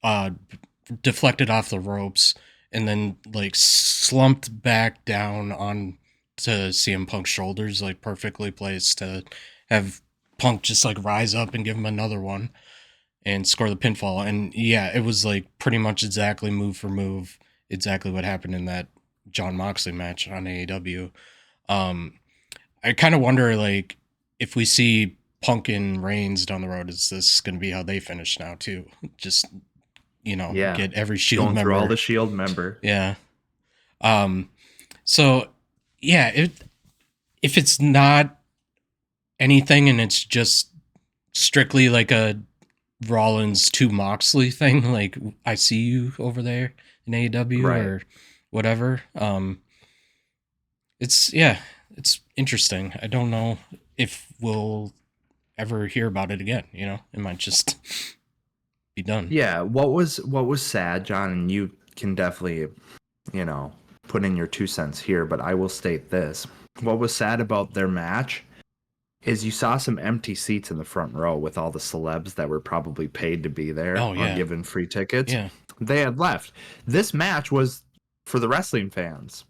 uh deflected off the ropes and then like slumped back down on to CM Punk's shoulders, like perfectly placed to have Punk just like rise up and give him another one and score the pinfall. And yeah, it was like pretty much exactly move for move, exactly what happened in that John Moxley match on AEW. Um, I kind of wonder like if we see Punk and Reigns down the road, is this going to be how they finish now too? Just Yeah. get every Shield Going through all member. the Shield member. Yeah. Um. So yeah, if it's not anything and it's just strictly like a Rollins to Moxley thing, like I see you over there in AEW Right. or whatever. It's yeah, it's interesting. I don't know if we'll ever hear about it again. It might just be done. Yeah, what was sad, John, and you can definitely you know, put in your 2 cents here, but I will state this. What was sad about their match is you saw some empty seats in the front row with all the celebs that were probably paid to be there Oh or yeah, given free tickets. yeah, They had left. This match was for the wrestling fans,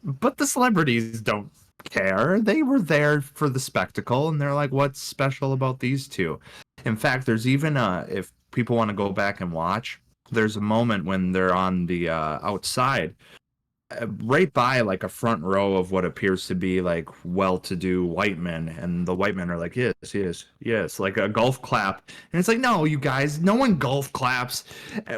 but the celebrities don't care. They were there for the spectacle, and they're like, what's special about these two? In fact, there's even if people want to go back and watch, there's a moment when they're on the outside right by like a front row of what appears to be like well-to-do white men, and the white men are like, yes, yes, yes, like a golf clap. And it's like, no, you guys, no one golf claps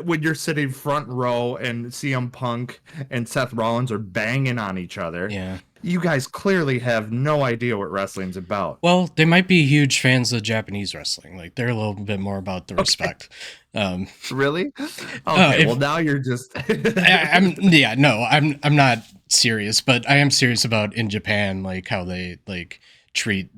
when you're sitting front row and CM Punk and Seth Rollins are banging on each other. yeah. You guys clearly have no idea what wrestling's about. Well, they might be huge fans of Japanese wrestling. Like they're a little bit more about the Okay, respect. Um, really? Okay, well if now you're just I'm yeah, no, I'm not serious, but I am serious about in Japan, like how they like treat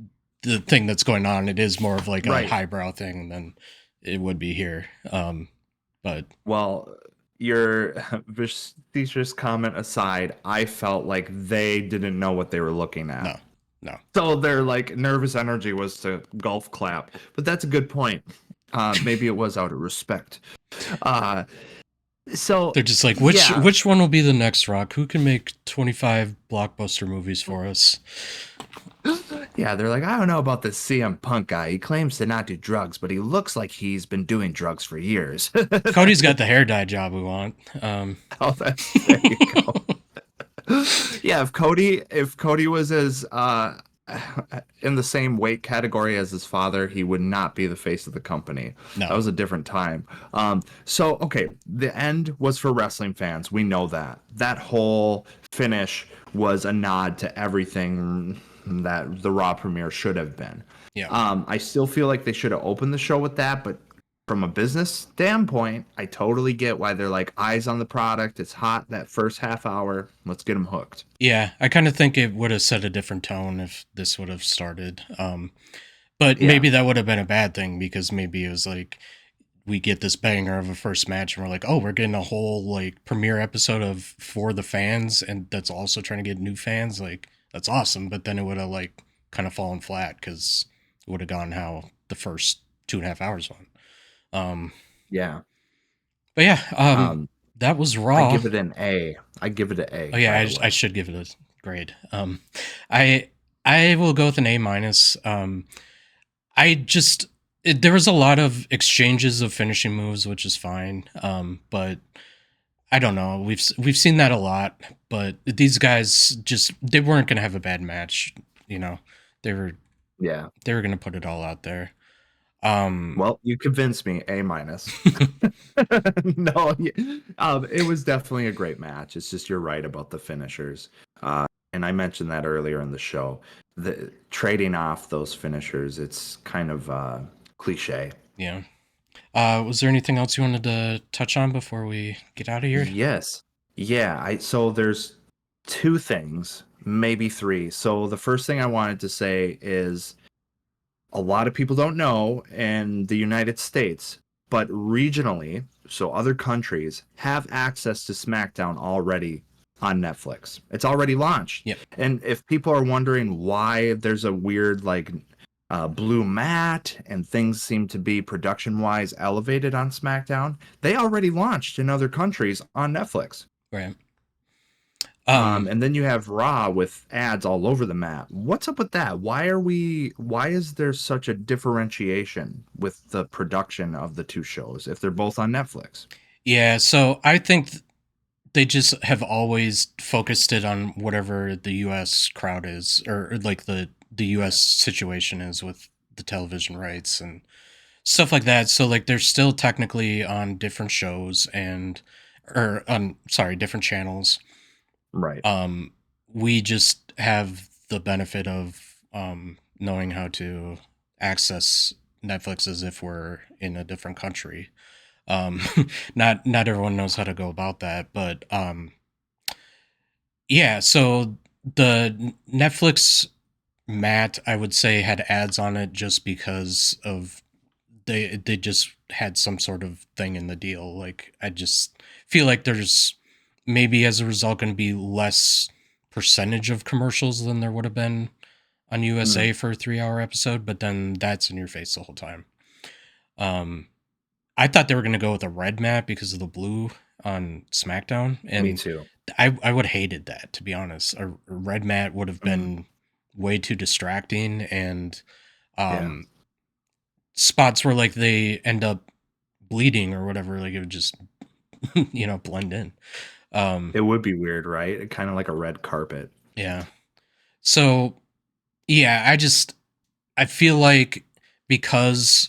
the thing that's going on. It is more of like a right. highbrow thing than it would be here. But Well, your facetious comment aside, I felt like they didn't know what they were looking at. no, no, So their like nervous energy was to golf clap. But that's a good point. Maybe it was out of respect. Uh, so they're just like yeah, which one will be the next Rock? Who can make 25 blockbuster movies for us? yeah, they're like, I don't know about this CM Punk guy. He claims to not do drugs, but he looks like he's been doing drugs for years. Cody's got the hair dye job we want. Oh, there you go. Yeah, if Cody was as in the same weight category as his father, he would not be the face of the company. That No, was a different time. So okay, the end was for wrestling fans. We know that. That whole finish was a nod to everything that the Raw premiere should have been. yeah. I still feel like they should have opened the show with that, but from a business standpoint, I totally get why they're like eyes on the product. It's hot that first half hour. Let's get them hooked. Yeah, I kind of think it would have set a different tone if this would have started. But Yeah. maybe that would have been a bad thing because maybe it was like we get this banger of a first match and we're like, oh, we're getting a whole like premiere episode of for the fans and that's also trying to get new fans. Like that's awesome. But then it would have like kind of fallen flat because it would have gone how the first 2.5 hours went. Um, Yeah. but yeah, Um, that was I Raw. give it an A. I give it an A, Oh yeah, by the I way. should give it a grade. I I will go with an A minus. I just there was a lot of exchanges of finishing moves, which is fine. But I don't know. We've seen that a lot, but these guys just they weren't gonna have a bad match. You know, they were Yeah. they were gonna put it all out there. Um, Well, you convinced me. A minus. No, it was definitely a great match. It's just you're right about the finishers. And I mentioned that earlier in the show. The trading off those finishers, it's kind of cliche. yeah. Was there anything else you wanted to touch on before we get out of here? Yes. Yeah, I so there's two things, maybe three. So the first thing I wanted to say is a lot of people don't know in the United States, but regionally, so other countries have access to SmackDown already on Netflix. It's already launched. Yep. And if people are wondering why there's a weird like blue mat and things seem to be production wise elevated on SmackDown, they already launched in other countries on Netflix. Right. And then you have Raw with ads all over the map. What's up with that? Why is there such a differentiation with the production of the two shows if they're both on Netflix? Yeah, so I think they just have always focused it on whatever the US crowd is or like the US situation is with the television rights and stuff like that. So like they're still technically on different shows and or on sorry, different channels. Right. Um we just have the benefit of knowing how to access Netflix as if we're in a different country. Um not everyone knows how to go about that, but yeah, so the Netflix mat I would say had ads on it just because of they just had some sort of thing in the deal. Like I just feel like there's maybe as a result going to be less percentage of commercials than there would have been on Mm, USA for a 3 hour episode, but then that's in your face the whole time. Um, I thought they were going to go with a red map because of the blue on SmackDown, me and too. I would have hated that, to be honest. A red mat would have Mm, been way too distracting, and yeah. um, spots where like they end up bleeding or whatever, like it would just blend in. Um, It would be weird, right? Kind of like a red carpet. yeah. So yeah, I feel like because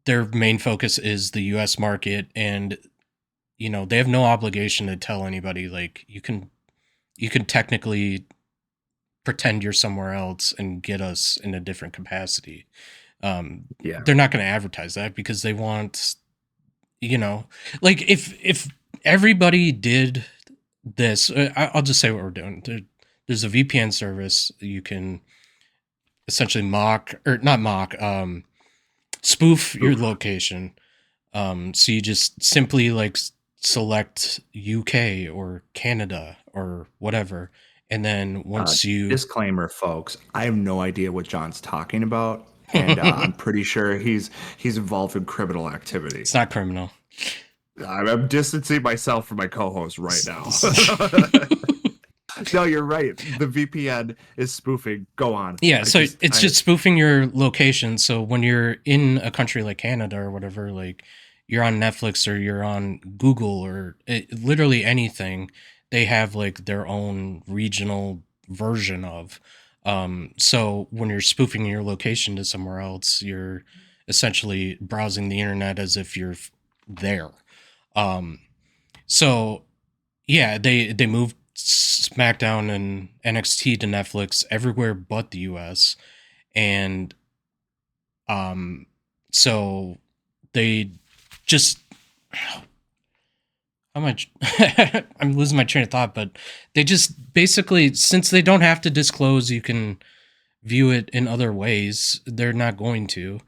their main focus is the US market, and they have no obligation to tell anybody, like you can technically pretend you're somewhere else and get us in a different capacity. Yeah. They're not going to advertise that because they want, you know, like if everybody did this, I'll just say what we're doing. There's a VPN service you can essentially mock, or not mock, spoof your Oof. location. So you just simply like select UK or Canada or whatever, and then Uh, once you Disclaimer, folks. I have no idea what John's talking about, and I'm pretty sure he's involved in criminal activity. it's not criminal. I'm distancing myself from my co-host right now. No, you're right. The VPN is spoofing. Go on. Yeah, I so just it's I just spoofing your location. So when you're in a country like Canada or whatever, like you're on Netflix or you're on Google or literally anything, they have like their own regional version of. So when you're spoofing your location to somewhere else, you're essentially browsing the internet as if you're there. Um, so yeah, they moved SmackDown and NXT to Netflix everywhere but the US, and um so they just how much I'm losing my train of thought, but they just basically, since they don't have to disclose you can view it in other ways, they're not going to.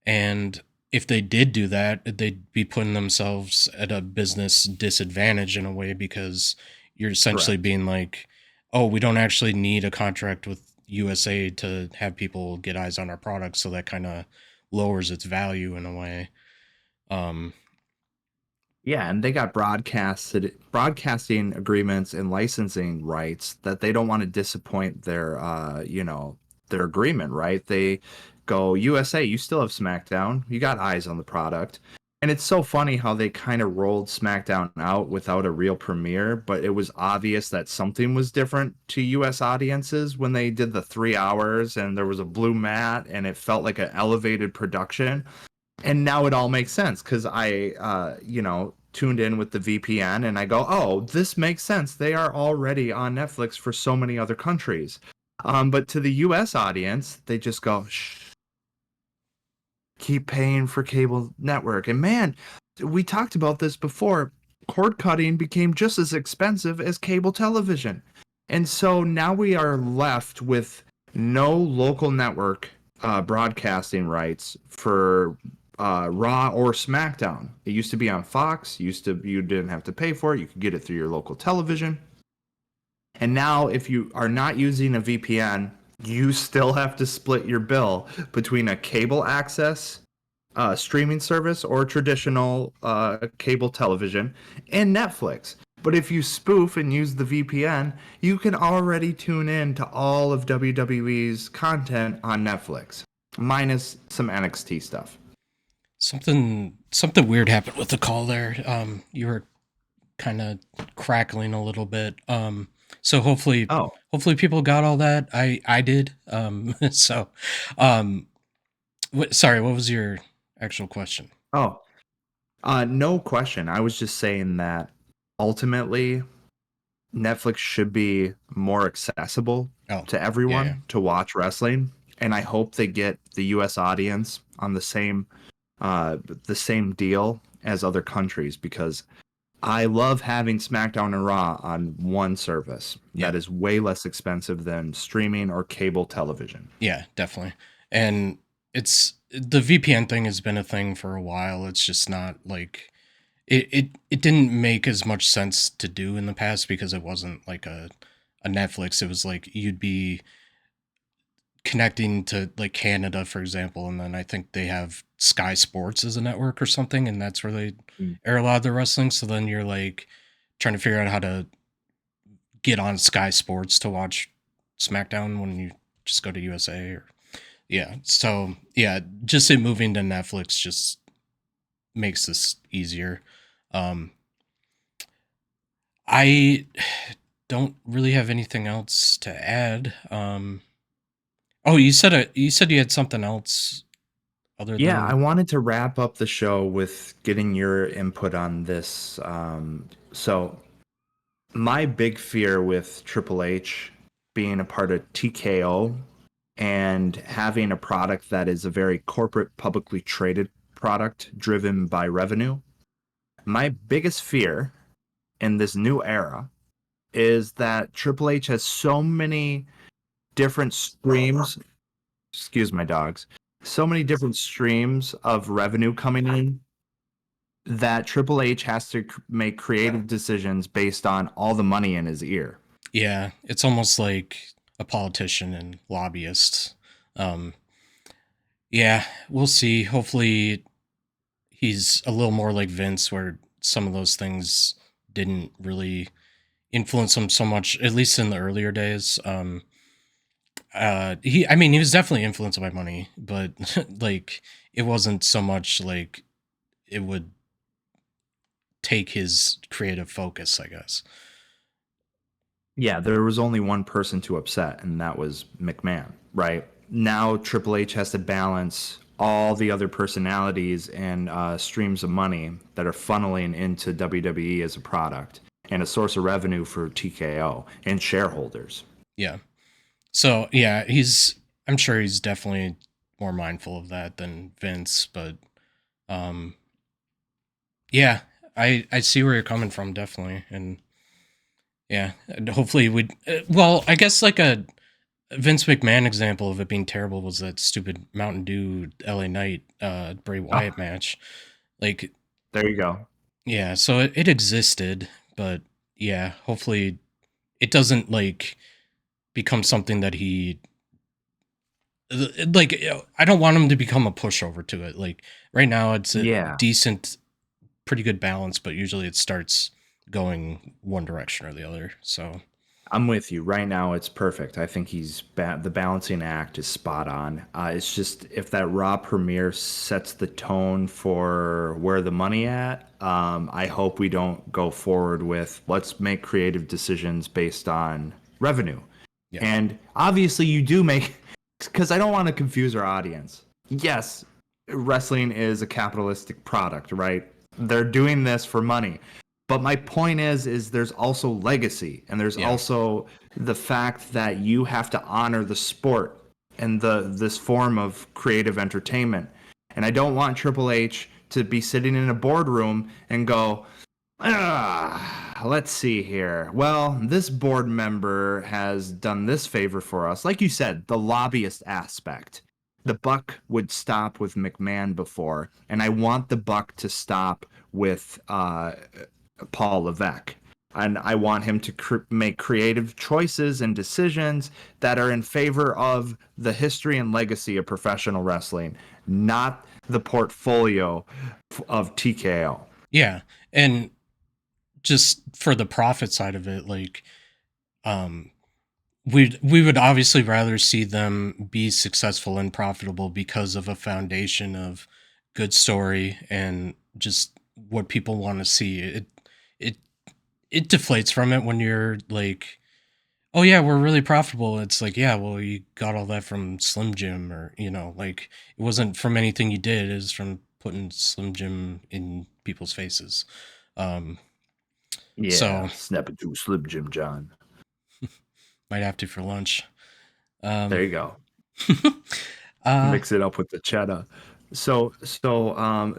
And if they did do that, they'd be putting themselves at a business disadvantage in a way, because you're essentially correct. being like, oh, we don't actually need a contract with USA to have people get eyes on our product. So that kind of lowers its value in a way. Um, Yeah, and they got broadcasting agreements and licensing rights that they don't want to disappoint their their agreement, right? They go, USA, you still have SmackDown. You got eyes on the product. And it's so funny how they kind of rolled SmackDown out without a real premiere, but it was obvious that something was different to US audiences when they did the 3 hours and there was a blue mat and it felt like an elevated production. And now it all makes sense because I tuned in with the VPN and I go, oh, this makes sense. They are already on Netflix for so many other countries. But to the US audience, they just go, shh, keep paying for cable network. And man, we talked about this before. Cord cutting became just as expensive as cable television. And so now we are left with no local network broadcasting rights for Raw or SmackDown. It used to be on Fox. You didn't have to pay for it. You could get it through your local television. And now, if you are not using a VPN, you still have to split your bill between a cable access streaming service or traditional cable television and Netflix. But if you spoof and use the VPN, you can already tune in to all of WWE's content on Netflix, minus some NXT stuff. something weird happened with the call there. You were kind of crackling a little bit. So Oh, hopefully people got all that. I did. So, um, sorry, what was your actual question? oh, no question. I was just saying that ultimately Netflix should be more accessible Oh, to yeah, everyone to watch wrestling, and I hope they get the U.S. audience on the same deal as other countries because I love having SmackDown and Raw on one service yeah, that is way less expensive than streaming or cable television. yeah, definitely. And it's the VPN thing has been a thing for a while. It's just not like it didn't make as much sense to do in the past because it wasn't like a Netflix. It was like you'd be connecting to like Canada, for example, and then I think they have Sky Sports as a network or something, and that's where they Mm. air a lot of the wrestling. So then you're like trying to figure out how to get on Sky Sports to watch SmackDown when you just go to USA or yeah. So yeah, just it moving to Netflix just makes this easier. Um I don't really have anything else to add. Oh, you said you had something else other Yeah, I than wanted to wrap up the show with getting your input on this. So my big fear with Triple H being a part of TKO and having a product that is a very corporate, publicly traded product driven by revenue, my biggest fear in this new era is that Triple H has so many different streams, excuse my dogs, so many different streams of revenue coming in that Triple H has to make creative decisions based on all the money in his ear. yeah, it's almost like a politician and lobbyist. Um yeah, we'll see. Hopefully he's a little more like Vince where some of those things didn't really influence him so much at least in the earlier days. He I mean he was definitely influenced by money, but like it wasn't so much like it would take his creative focus, I guess. Yeah, there was only one person to upset, and that was McMahon, right? Now Triple H has to balance all the other personalities and streams of money that are funneling into WWE as a product and a source of revenue for TKO and shareholders. Yeah. So yeah, he's I'm sure he's definitely more mindful of that than Vince, but um yeah, I see where you're coming from definitely, and yeah, and hopefully we'd well, I guess like a Vince McMahon example of it being terrible was that stupid Mountain Dew LA Knight Bray Wyatt Oh, match. Like there you go. yeah, so it existed, but yeah, hopefully it doesn't like become something that he like I don't want him to become a pushover to it. Like right now it's a Yeah, decent pretty good balance, but usually it starts going one direction or the other. So I'm with you. Right now, it's perfect. I think the balancing act is spot on. It's just if that Raw premiere sets the tone for where the money at, I hope we don't go forward with let's make creative decisions based on revenue. yeah. And obviously, you do make because I don't want to confuse our audience. Yes, wrestling is a capitalistic product, right? They're doing this for money. But my point is there's also legacy and there's Yeah. also the fact that you have to honor the sport and this form of creative entertainment. And I don't want Triple H to be sitting in a boardroom and go, let's see here. Well, this board member has done this favor for us. Like you said, the lobbyist aspect. The buck would stop with McMahon before, and I want the buck to stop with Paul Levesque. And I want him to make creative choices and decisions that are in favor of the history and legacy of professional wrestling, not the portfolio of TKO. Yeah. And just for the profit side of it, like um we would obviously rather see them be successful and profitable because of a foundation of good story and just what people want to see. It it deflates from it when you're like, oh yeah, we're really profitable. It's like, yeah, well, you got all that from Slim Jim, or like it wasn't from anything you did. It was from putting Slim Jim in people's faces. Um, Yeah, so snap into Slim Jim John. might have to for lunch. There Um, you go. uh, Mix it up with the cheddar. So,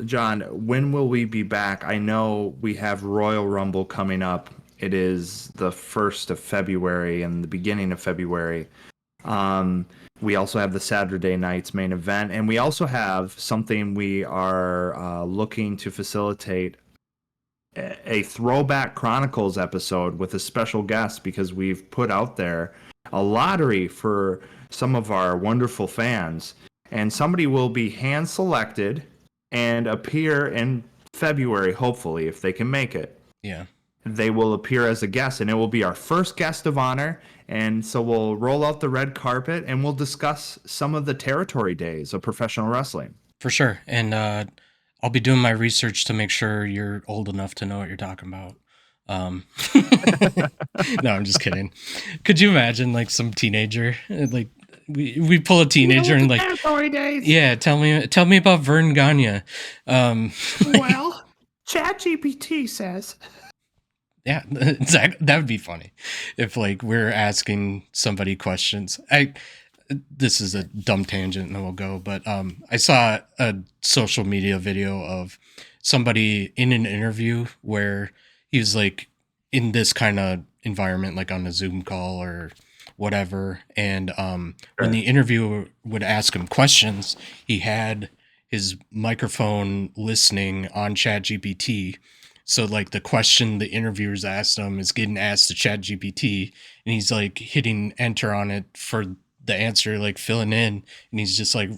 John, when will we be back? I know we have Royal Rumble coming up. It is the 1st of February and the beginning of February. Um, we also have the Saturday night's main event, and we also have something we are looking to facilitate a throwback chronicles episode with a special guest because we've put out there a lottery for some of our wonderful fans, and somebody will be hand selected and appear in February, hopefully, if they can make it. Yeah. They will appear as a guest, and it will be our first guest of honor. And so we'll roll out the red carpet and we'll discuss some of the territory days of professional wrestling. For sure. And I'll be doing my research to make sure you're old enough to know what you're talking about. Um, no, I'm just kidding. Could you imagine like some teenager, like we pull a teenager and like, territory days. yeah, tell me about Vern Gagne. Well, ChatGPT says. Yeah, exactly. That would be funny if like we're asking somebody questions. This is a dumb tangent and then we'll go, but I saw a social media video of somebody in an interview where he was like in this kind of environment, like on a Zoom call or whatever, and when the interviewer would ask him questions, he had his microphone listening on ChatGPT. So like the question the interviewers asked him is getting asked to ChatGPT, and he's like hitting enter on it for the answer, like filling in, and he's just like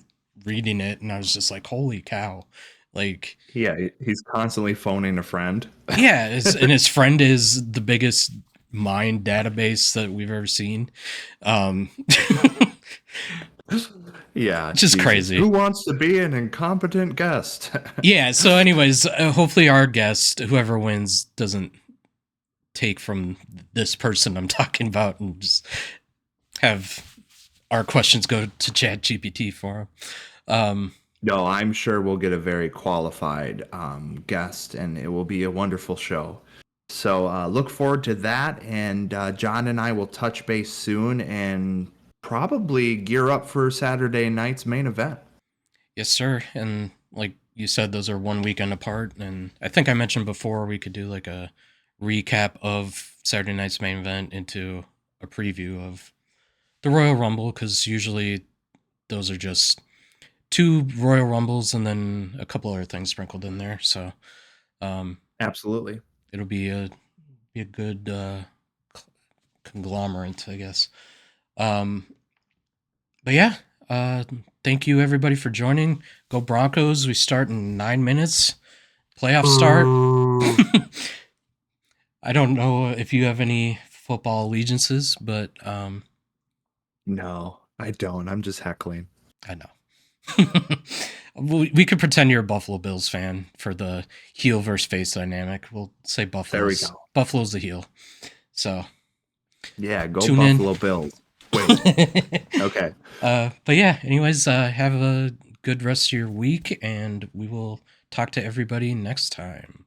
reading it, and I was just like, holy cow. Like, Yeah, he's constantly phoning a friend. yeah, and his friend is the biggest mind database that we've ever seen. Yeah, Just crazy. Who wants to be an incompetent guest? Yeah, so anyways, hopefully our guest, whoever wins, doesn't take from this person I'm talking about and just have our questions go to ChatGPT for him. No, I'm sure we'll get a very qualified guest, and it will be a wonderful show. So look forward to that, and John and I will touch base soon and probably gear up for Saturday night's main event. Yes, sir. And like you said, those are 1 weekend apart. And I think I mentioned before we could do like a recap of Saturday night's main event into a preview of the Royal Rumble, because usually those are just 2 Royal Rumbles and then a couple other things sprinkled in there. So Absolutely. it'll be a good conglomerate, I guess. But yeah, thank you everybody for joining. Go Broncos. We start in 9 minutes. Playoff start. I don't know if you have any football allegiances, but No, I don't. I'm just heckling. I know. We could pretend you're a Buffalo Bills fan for the heel versus face dynamic. We'll say Buffalo's. There we go. Buffalo's the heel. So yeah, go Tune Buffalo in. Bills. Wait. Okay. But yeah, anyways, have a good rest of your week, and we will talk to everybody next time.